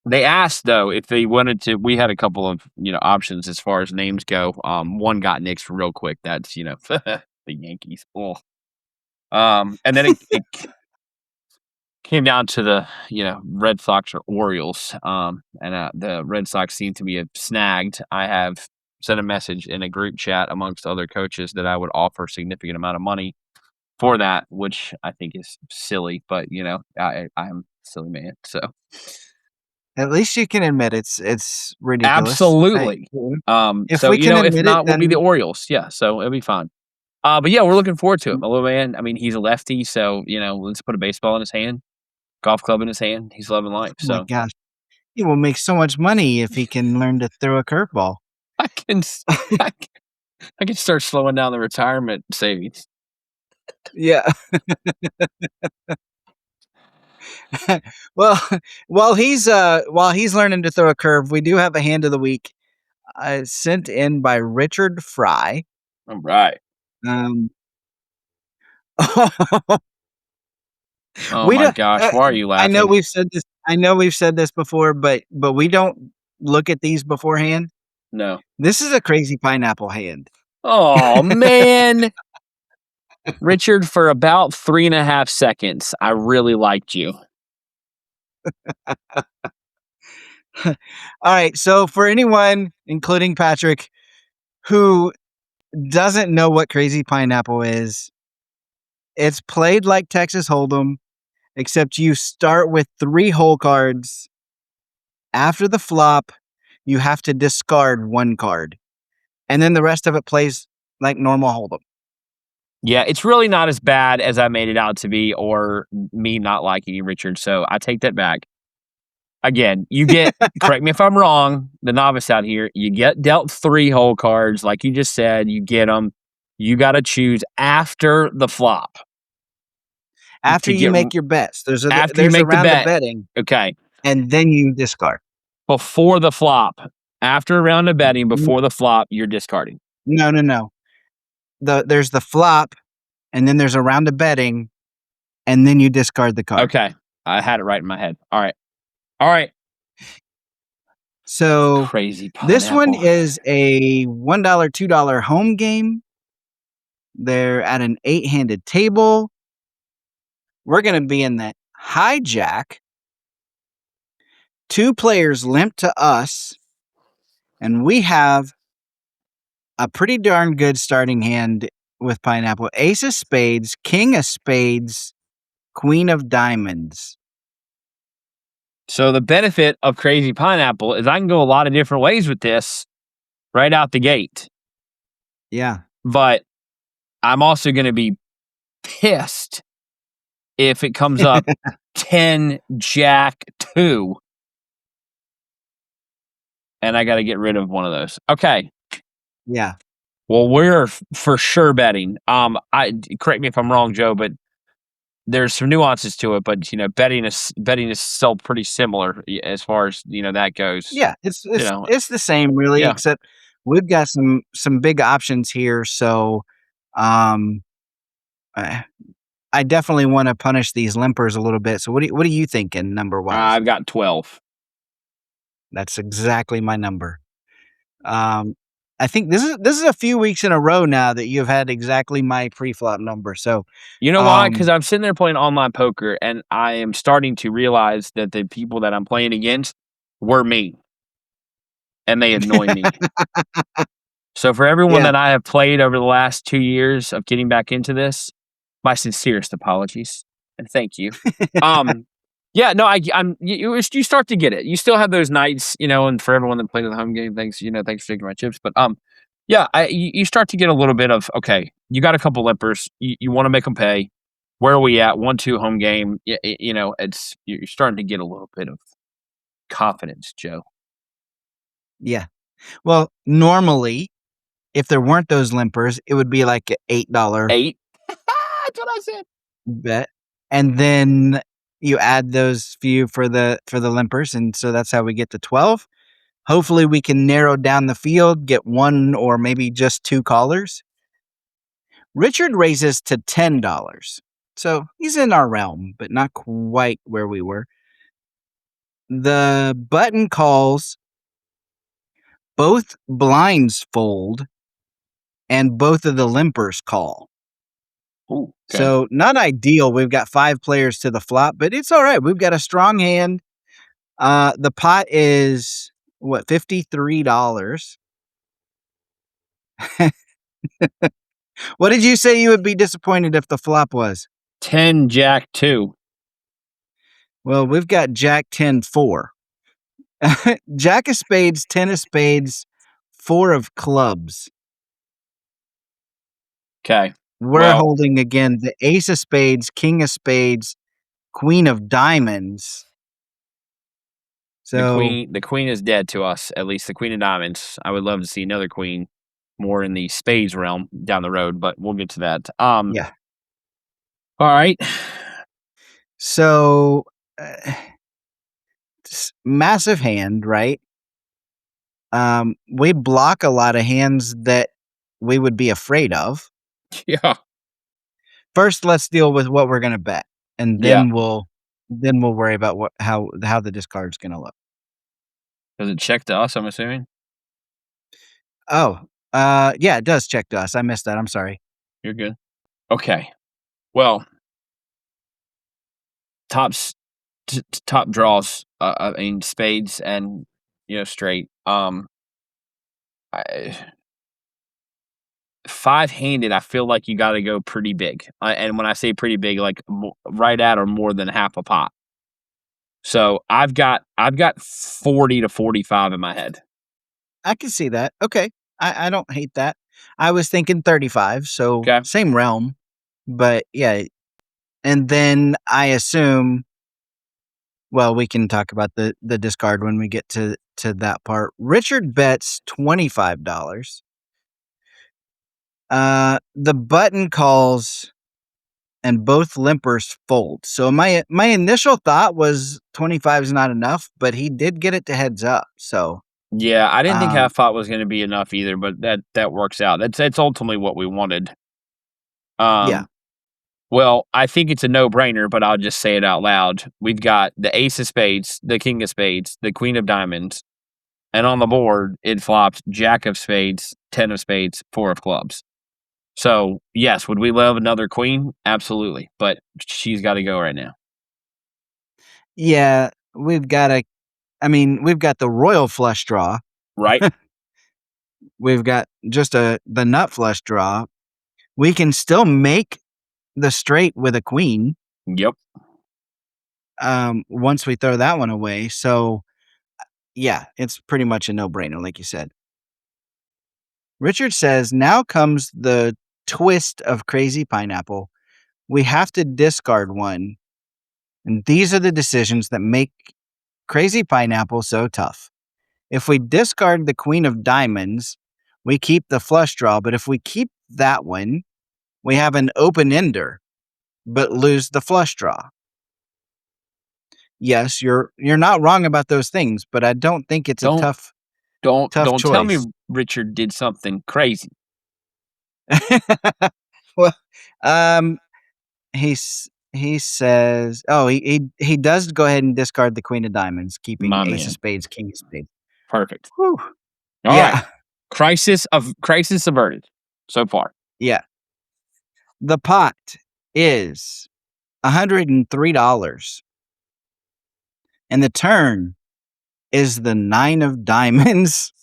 They asked though if they wanted to. We had a couple of options as far as names go. One got nixed real quick. That's the Yankees. Oh. And then it came down to the Red Sox or Orioles. And the Red Sox seem to be snagged. I have sent a message in a group chat amongst other coaches that I would offer a significant amount of money for that, which I think is silly. But I'm a silly man, so. At least you can admit it's ridiculous. Absolutely. If So we can if admit not, it, we'll be the then Orioles. Yeah, so it'll be fine. But yeah, we're looking forward to it. My little man, I mean, he's a lefty, so let's put a baseball in his hand, golf club in his hand. He's loving life. oh my So gosh, he will make so much money if he can learn to throw a curveball. I can I can start slowing down the retirement savings. Yeah. Well, while he's learning to throw a curve, we do have a hand of the week sent in by Richard Fry. All right. Um, Oh my gosh, why are you laughing? I know we've said this. I know we've said this before, but we don't look at these beforehand. No. This is a crazy pineapple hand. Oh man. Richard, for about 3.5 seconds, I really liked you. All right. So for anyone, including Patrick, who doesn't know what crazy pineapple is, it's played like Texas Hold'em, except you start with 3 hole cards. After the flop, you have to discard 1 card. And then the rest of it plays like normal Hold'em. Yeah, it's really not as bad as I made it out to be, or me not liking you, Richard. So I take that back. Again, you get, correct me if I'm wrong, the novice out here, you get dealt 3 hole cards, like you just said, you get them. You got to choose after the flop. After you make your bets, there's a round of betting. Okay. And then you discard. Before the flop. After a round of betting, before the flop, you're discarding. No. There's the flop, and then there's a round of betting, and then you discard the card. Okay. I had it right in my head. All right. So crazy pineapple. This one is a $1, $2 home game. They're at an 8-handed table. We're going to be in the hijack. 2 players limp to us, and we have a pretty darn good starting hand with pineapple. Ace of spades, king of spades, queen of diamonds. So the benefit of crazy pineapple is I can go a lot of different ways with this right out the gate. Yeah. But I'm also going to be pissed if it comes up 10 jack 2 and I got to get rid of one of those. Okay. Yeah. Well, we're for sure betting. I correct me if I'm wrong, Joe, but there's some nuances to it. But betting is still pretty similar as far as that goes. Yeah, it's You it's know, it's the same really, yeah. except we've got some big options here. So, um, I definitely want to punish these limpers a little bit. So, what are you thinking number wise? I've got 12. That's exactly my number. Um, I think this is a few weeks in a row now that you've had exactly my pre-flop number. So, You know why? Because um, I'm sitting there playing online poker, and I am starting to realize that the people that I'm playing against were me, and they annoy me. So for everyone yeah, that I have played over the last 2 years of getting back into this, my sincerest apologies and thank you. Um, yeah, no, I'm you start to get it. You still have those nights, and for everyone that played at the home game, thanks, thanks for taking my chips. But yeah, you start to get a little bit of okay, you got a couple limpers, you want to make them pay. Where are we at? 1-2 home game. It's you're starting to get a little bit of confidence, Joe. yeah. Well, normally, if there weren't those limpers, it would be like an $8 8. That's what I said. bet, and then you add those few for the limpers, and so that's how we get to 12. Hopefully, we can narrow down the field, get one or maybe just two callers. Richard raises to $10, so he's in our realm, but not quite where we were. The button calls, both blinds fold, and both of the limpers call. Ooh, okay. So not ideal. We've got 5 players to the flop, but it's all right. We've got a strong hand. The pot is what, $53. What did you say you would be disappointed if the flop was? 10 Jack 2. Well, we've got Jack 10 4. Jack of spades, 10 of spades, 4 of clubs. Okay. We're Well, holding again the ace of spades, king of spades, queen of diamonds. the So queen is dead to us. At least the queen of diamonds. I would love to see another queen, more in the spades realm down the road, but we'll get to that. yeah. All right. So massive hand, right? We block a lot of hands that we would be afraid of. Yeah. First, let's deal with what we're going to bet, and Yeah. then we'll worry about how the discard's going to look. Does it check to us? I'm assuming Oh, yeah, it does check to us. I missed that. I'm sorry. you're good. Okay. Well, top draws. I mean spades and straight. I, 5-handed. I feel like you got to go pretty big, and when I say pretty big, like right at or more than half a pot. So I've got 40 to 45 in my head. I can see that. Okay. I don't hate that. I was thinking 35, so Okay. same realm. But yeah, and then I assume, well, we can talk about the discard when we get to that part. Richard bets $25. The button calls and both limpers fold. So my initial thought was 25 is not enough, but he did get it to heads up. So Yeah, I didn't think um, half pot was going to be enough either, but that works out. That's ultimately what we wanted. yeah. Well, I think it's a no-brainer, but I'll just say it out loud. We've got the ace of spades, the king of spades, the queen of diamonds, and on the board it flopped jack of spades, 10 of spades, 4 of clubs. So yes, would we love another queen? Absolutely, but she's got to go right now. Yeah, we've got the royal flush draw. Right? We've got just the nut flush draw. We can still make the straight with a queen Yep. once we throw that one away. So yeah, it's pretty much a no-brainer, like you said. Richard says, now comes the twist of Crazy Pineapple. We have to discard one. And these are the decisions that make Crazy Pineapple so tough. If we discard the Queen of Diamonds, we keep the flush draw. But if we keep that one, we have an open ender, but lose the flush draw. Yes, you're not wrong about those things, but I don't think it's a tough Don't tell me choice. Richard did something crazy. Well, he says, oh, he does go ahead and discard the queen of diamonds, keeping My ace man. of spades, king of spades. Perfect. Whew. All Yeah. right. Crisis averted so far. Yeah. The pot is $103. And the turn is the 9 of diamonds.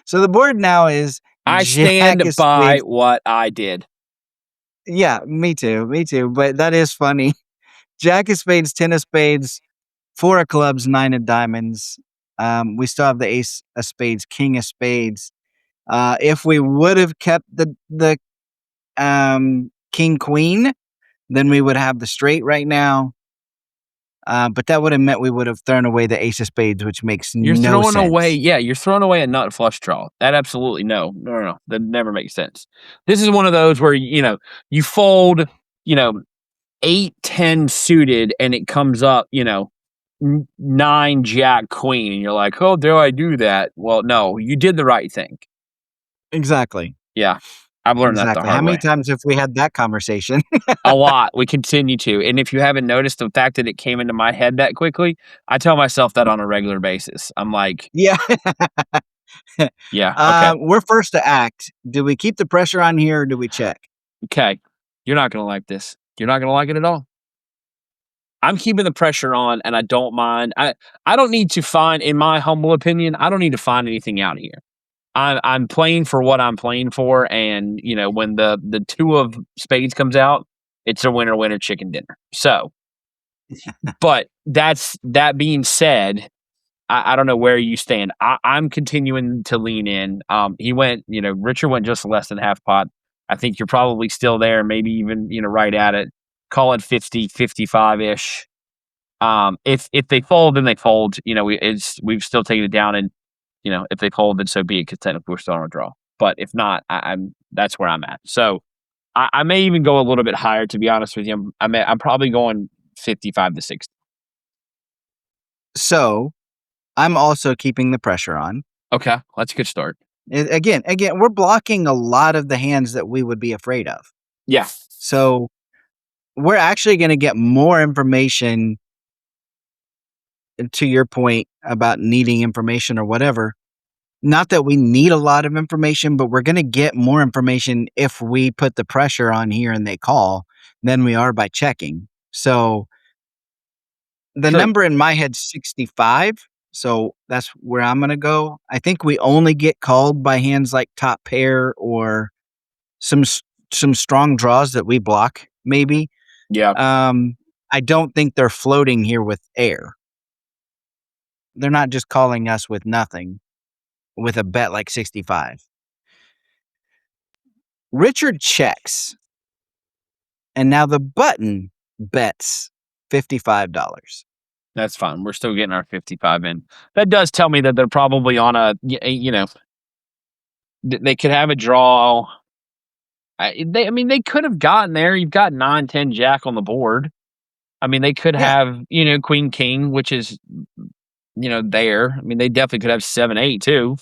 So the board now is I Jack stand of by spades. what I did. Yeah, me too. But that is funny. Jack of spades, 10 of spades, 4 of clubs, 9 of diamonds. We still have the ace of spades, king of spades. If we would have kept the king queen, then we would have the straight right now. But that would have meant we would have thrown away the ace of spades, which makes You're no throwing sense. away, you're throwing away a nut flush draw. That absolutely no. That never makes sense. This is one of those where you fold, 8-10 suited, and it comes up, 9 jack queen, and you're like, oh, do I do that? Well, no, you did the right thing. Exactly. Yeah, I've learned that the Exactly. hard How many way. times have we had that conversation? A lot. We continue to. And if you haven't noticed the fact that it came into my head that quickly, I tell myself that on a regular basis. I'm like, Yeah. yeah, okay. We're first to act. Do we keep the pressure on here or do we check? Okay. You're not going to like this. You're not going to like it at all. I'm keeping the pressure on, and I don't mind. I don't need to find, in my humble opinion, I don't need to find anything out here. I'm playing for what I'm playing for, and when the 2 of spades comes out, it's a winner chicken dinner. So, but that being said, I don't know where you stand. I'm continuing to lean in. He went, Richard went just less than half pot. I think you're probably still there, maybe even, right at it. Call it 50, 55-ish. If they fold, then they fold. We've still taken it down, and if they fold, then so be it, because technically we're still on a draw. But if not, that's where I'm at. So I may even go a little bit higher, to be honest with you. I'm probably going 55 to 60. So I'm also keeping the pressure on. Okay, that's a good start. Again, we're blocking a lot of the hands that we would be afraid of. Yeah. So we're actually going to get more information, to your point about needing information or whatever. Not that we need a lot of information, but we're going to get more information if we put the pressure on here and they call than we are by checking. So the True. number in my head's 65. So that's where I'm going to go. I think we only get called by hands like top pair or some strong draws that we block, maybe. Yeah. I don't think they're floating here with air. They're not just calling us with nothing, with a bet like 65. Richard checks, and now the button bets $55. That's fine. We're still getting our 55 in. That does tell me that they're probably on they could have a draw. They could have gotten there. You've got 9, 10 jack on the board. They could have, queen, king, which is, there. They definitely could have 7, 8 too,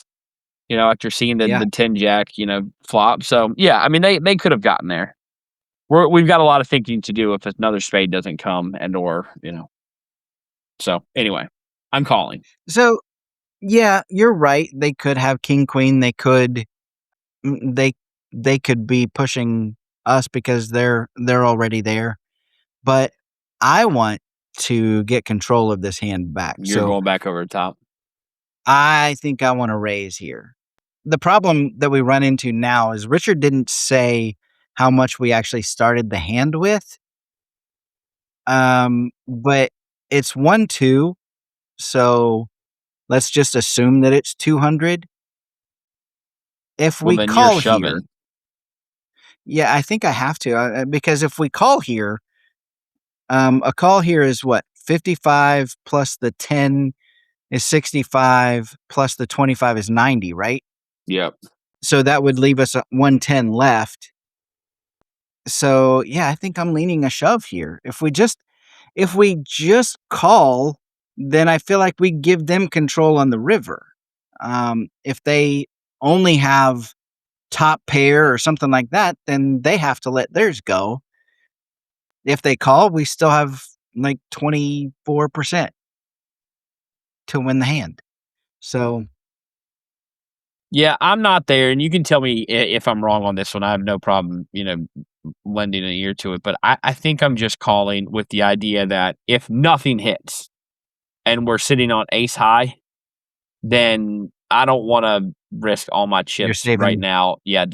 after seeing the 10 jack, flop. So, yeah, they could have gotten there. We've got a lot of thinking to do if another spade doesn't come or. So, anyway, I'm calling. So, yeah, you're right. They could have king, queen. They could be pushing us because they're already there. But I want to get control of this hand back. You're going back over the top. I think I want to raise here. The problem that we run into now is Richard didn't say how much we actually started the hand with. But it's 1-2. So let's just assume that it's 200. If we then call you're shoving. here. Yeah, I think I have to because if we call here, a call here is what? 55 plus the 10 is 65 plus the 25 is 90, right? Yep. So that would leave us 110 left. So yeah, I think I'm leaning a shove here. If we just call, then I feel like we give them control on the river. If they only have top pair or something like that, then they have to let theirs go. If they call, we still have like 24% to win the hand. So Yeah, I'm not there, and you can tell me if I'm wrong on this one. I have no problem, lending an ear to it. But I think I'm just calling with the idea that if nothing hits and we're sitting on ace high, then I don't want to risk all my chips right now. Yeah,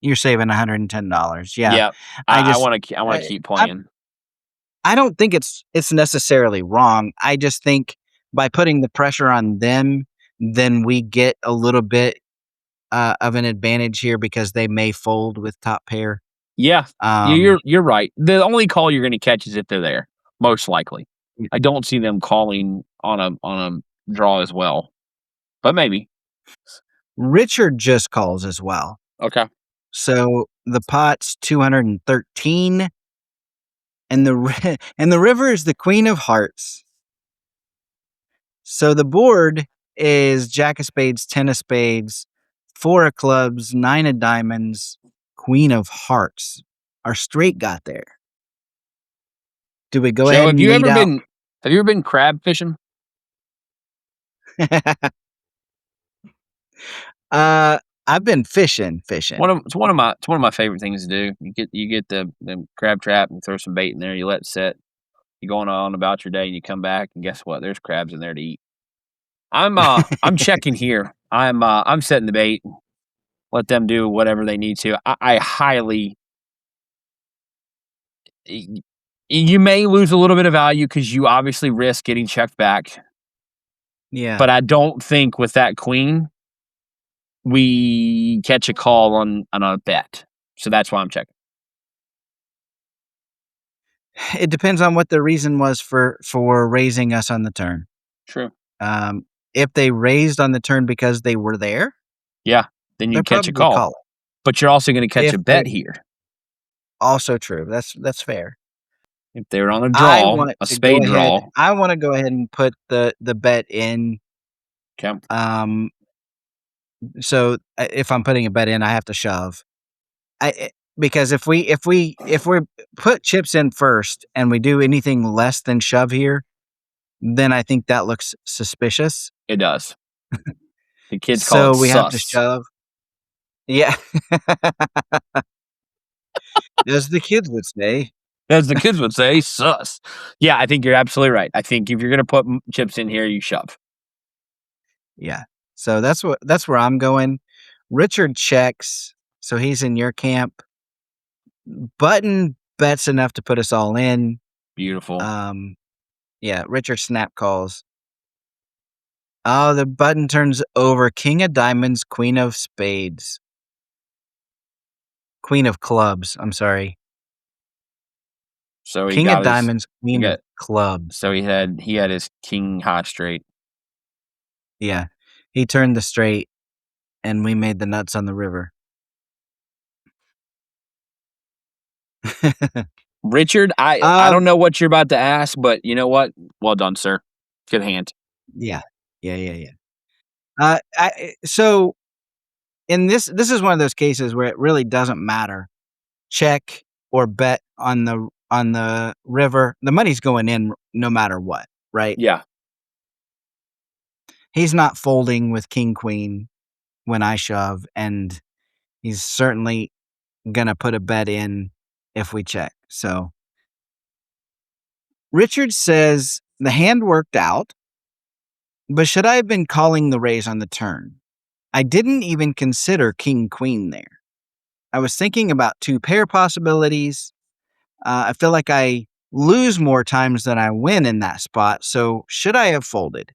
you're saving $110. Yeah. yeah. I want to keep playing. I don't think it's necessarily wrong. I just think by putting the pressure on them, then we get a little bit of an advantage here because they may fold with top pair. Yeah, you're right. The only call you're going to catch is if they're there, most likely. I don't see them calling on a draw as well, but maybe. Richard just calls as well. Okay. So the pot's 213, and the river is the queen of hearts. So the board is jack of spades, 10 of spades, 4 of clubs, 9 of diamonds, queen of hearts. Our straight got there. Do we go ahead and lead out? Have you ever been crab fishing? I've been fishing. It's one of my favorite things to do. You get the crab trap and throw some bait in there. You let it set. You go on about your day, and you come back, and guess what? There's crabs in there to eat. I'm checking here. I'm setting the bait. Let them do whatever they need to. I highly. You may lose a little bit of value because you obviously risk getting checked back. Yeah. But I don't think with that queen, we catch a call on a bet. So that's why I'm checking. It depends on what the reason was for raising us on the turn. True. If they raised on the turn because they were there, yeah, then you catch a probably call. But you're also going to catch a bet here. Also true. That's fair. If they're on a draw, a spade draw, I want to go ahead and put the bet in. Okay. So if I'm putting a bet in, I have to shove. Because if we put chips in first and we do anything less than shove here, then I think that looks suspicious. It does. The kids call it we sus. have to shove. Yeah. As the kids would say. As the kids would say, sus. Yeah, I think you're absolutely right. I think if you're going to put chips in here, you shove. Yeah. So that's where I'm going. Richard checks, so he's in your camp. Button bets enough to put us all in. Beautiful. Yeah, Richard snap calls. Oh, the button turns over. King of diamonds, queen of spades. Queen of clubs, I'm sorry. So he King got of diamonds, queen of clubs. So he had his king high straight. Yeah. He turned the straight and we made the nuts on the river. Richard, I don't know what you're about to ask, but you know what? Well done, sir. Good hand. Yeah. So in this is one of those cases where it really doesn't matter. Check or bet on the river. The money's going in no matter what, right? Yeah. He's not folding with king queen when I shove, and he's certainly gonna put a bet in if we check. So Richard says the hand worked out, but should I have been calling the raise on the turn? I didn't even consider king queen there. I was thinking about 2 pair possibilities. I feel like I lose more times than I win in that spot. So should I have folded?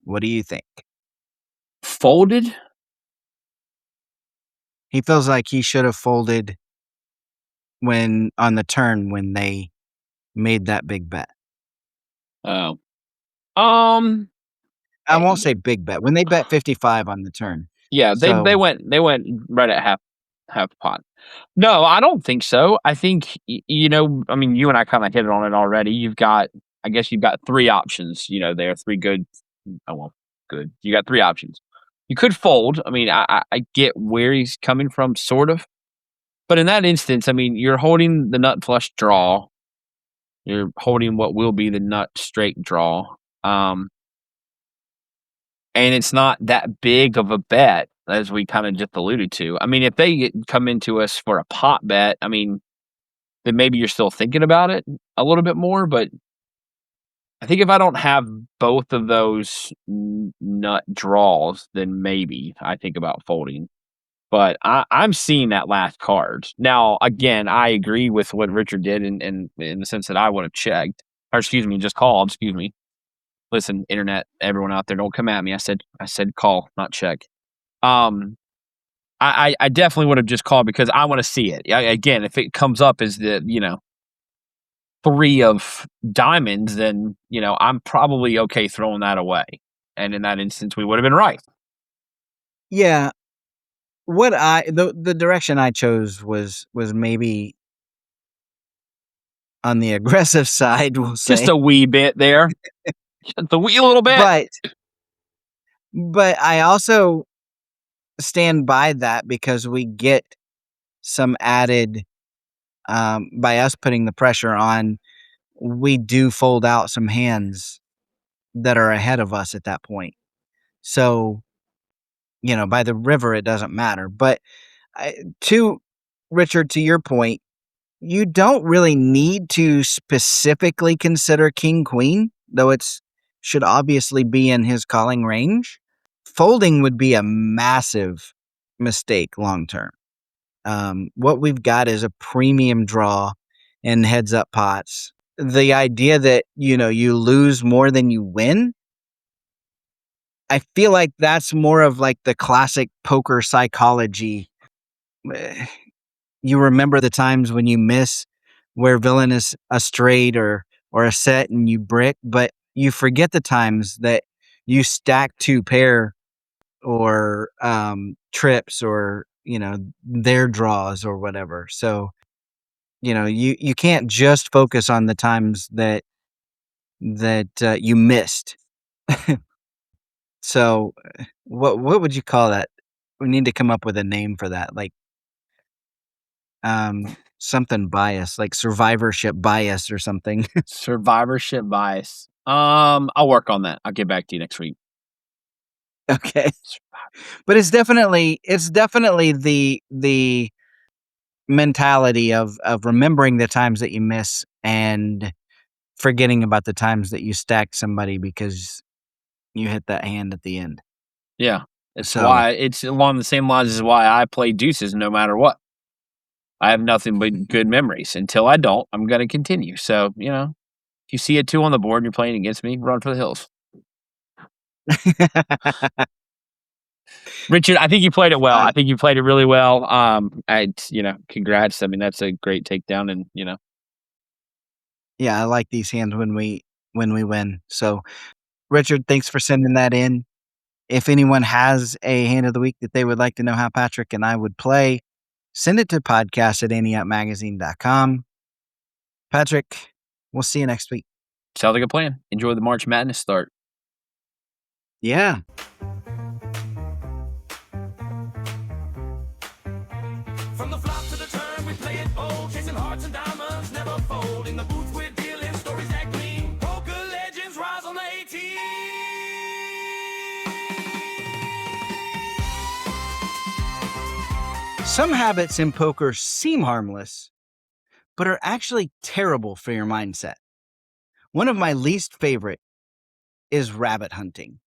What do you think? Folded? He feels like he should have folded when on the turn when they made that big bet. Oh. Um, I won't say big bet. When they bet 55 on the turn. yeah, they So went right at half pot. No, I don't think so. I think I mean, you and I kind of hit on it already. I guess you've got three options. There are three good. Oh well, good. You got three options. You could fold. I mean, I get where he's coming from, sort of. But in that instance, I mean, you're holding the nut flush draw. You're holding what will be the nut straight draw. And it's not that big of a bet, as we kind of just alluded to. I mean, if they come into us for a pot bet, I mean, then maybe you're still thinking about it a little bit more. But I think if I don't have both of those nut draws, then maybe I think about folding. But I'm seeing that last card. Now, again, I agree with what Richard did in the sense that I would have checked. Or excuse me, just called, excuse me. Listen, internet, everyone out there, don't come at me. I said call, not check. I definitely would have just called because I want to see it. Again, if it comes up as the, three of diamonds, then, I'm probably okay throwing that away. And in that instance, we would have been right. yeah, the direction I chose was maybe on the aggressive side, we'll say. Just a wee bit there. Just a wee little bit. But I also stand by that because we get some added by us putting the pressure on. We do fold out some hands that are ahead of us at that point. So, by the river, it doesn't matter. But Richard, to your point, you don't really need to specifically consider king queen, though should obviously be in his calling range. Folding would be a massive mistake long term. What we've got is a premium draw in heads up pots. The idea that, you lose more than you win, I feel like that's more of like the classic poker psychology. You remember the times when you miss where villain is a straight or a set and you brick, but you forget the times that you stack two pair or trips or, their draws or whatever. So, you can't just focus on the times that you missed. So what would you call that? We need to come up with a name for that. Like something bias, like survivorship bias or something. Survivorship bias. I'll work on that. I'll get back to you next week. Okay. But it's definitely the mentality of remembering the times that you miss and forgetting about the times that you stacked somebody because you hit that hand at the end. Yeah. It's why it's along the same lines as why I play deuces no matter what. I have nothing but good memories. Until I don't, I'm going to continue. So, if you see a 2 on the board and you're playing against me, run for the hills. Richard, I think you played it well. I think you played it really well. Congrats. I mean, that's a great takedown and, Yeah, I like these hands when we win. So, Richard, thanks for sending that in. If anyone has a hand of the week that they would like to know how Patrick and I would play, send it to podcast@anteupmagazine.com. Patrick, we'll see you next week. sounds like a plan. Enjoy the March Madness start. Yeah. From the flop to the turn, we play it bold, chasing hearts and diamonds, never fold. In the booth, we're dealing stories that gleam. Poker legends rise on the 18. Some habits in poker seem harmless, but are actually terrible for your mindset. One of my least favorite is rabbit hunting.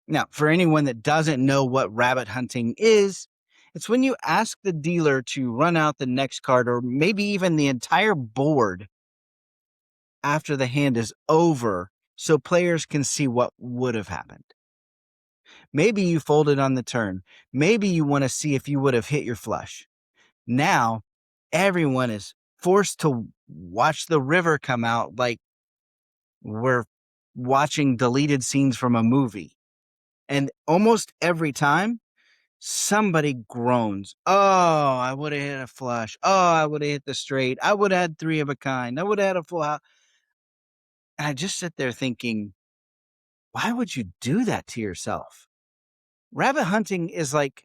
Now, for anyone that doesn't know what rabbit hunting is, it's when you ask the dealer to run out the next card or maybe even the entire board after the hand is over so players can see what would have happened. Maybe you folded on the turn. Maybe you want to see if you would have hit your flush. Now, everyone is forced to watch the river come out like we're watching deleted scenes from a movie. And almost every time, somebody groans. Oh, I would have hit a flush. Oh, I would have hit the straight. I would have had 3 of a kind. I would have had a full house. And I just sit there thinking, why would you do that to yourself? Rabbit hunting is like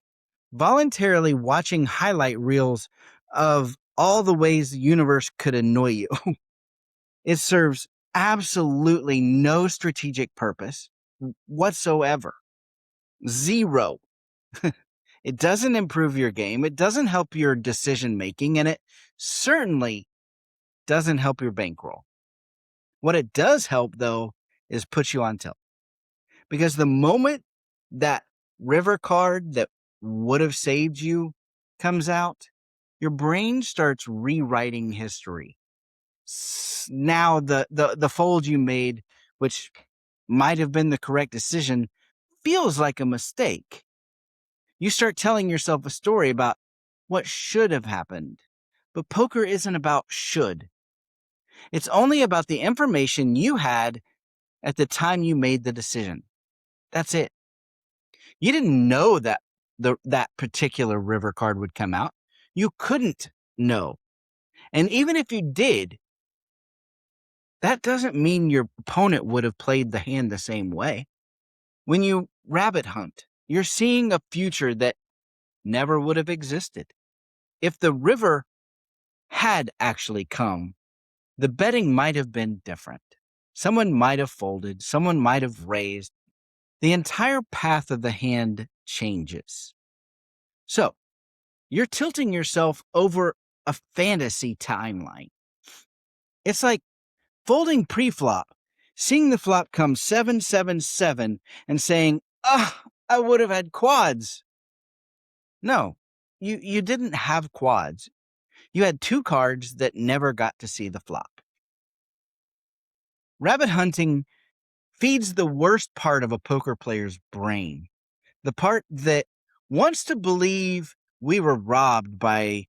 voluntarily watching highlight reels of all the ways the universe could annoy you. It serves absolutely no strategic purpose whatsoever. Zero. It doesn't improve your game. It doesn't help your decision making, and it certainly doesn't help your bankroll. What it does help, though, is put you on tilt. Because the moment that river card that would have saved you comes out, your brain starts rewriting history. Now the fold you made, which might have been the correct decision, feels like a mistake. You start telling yourself a story about what should have happened. But poker isn't about should. It's only about the information you had at the time you made the decision. That's it. You didn't know that that particular river card would come out. You couldn't know. And even if you did, that doesn't mean your opponent would have played the hand the same way. When you rabbit hunt, you're seeing a future that never would have existed. If the river had actually come, the betting might have been different. Someone might have folded, someone might have raised. The entire path of the hand changes. So, you're tilting yourself over a fantasy timeline. It's like folding pre-flop, seeing the flop come 7-7-7 and saying, I would have had quads. No, you didn't have quads. You had 2 cards that never got to see the flop. Rabbit hunting feeds the worst part of a poker player's brain, the part that wants to believe we were robbed by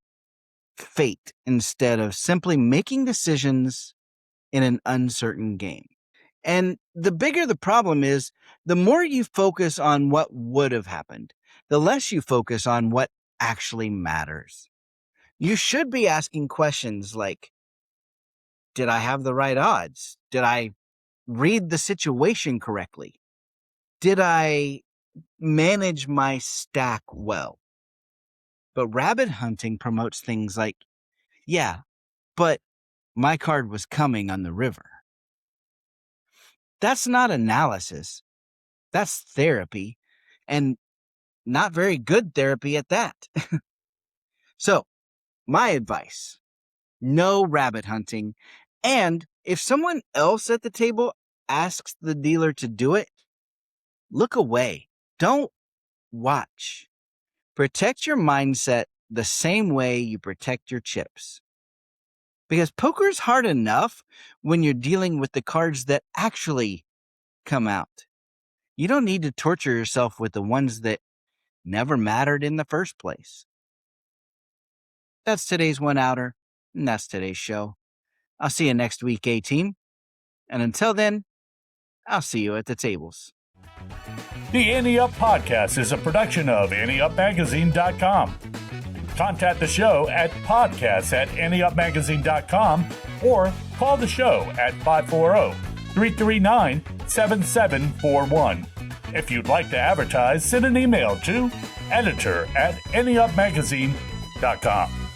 fate instead of simply making decisions in an uncertain game. And the bigger the problem is, the more you focus on what would have happened, the less you focus on what actually matters. You should be asking questions like, did I have the right odds? Did I read the situation correctly? Did I manage my stack well? But rabbit hunting promotes things like, yeah, but my card was coming on the river. That's not analysis. That's therapy, and not very good therapy at that. So, my advice, no rabbit hunting. And if someone else at the table asks the dealer to do it, look away. Don't watch. Protect your mindset the same way you protect your chips. Because poker's hard enough when you're dealing with the cards that actually come out. You don't need to torture yourself with the ones that never mattered in the first place. That's today's one outer, and that's today's show. I'll see you next week, A-Team. And until then, I'll see you at the tables. The Ante Up Podcast is a production of AnteUpMagazine.com. Contact the show at podcast@AnteUpMagazine.com or call the show at 540-339-7741. If you'd like to advertise, send an email to editor@AnteUpMagazine.com.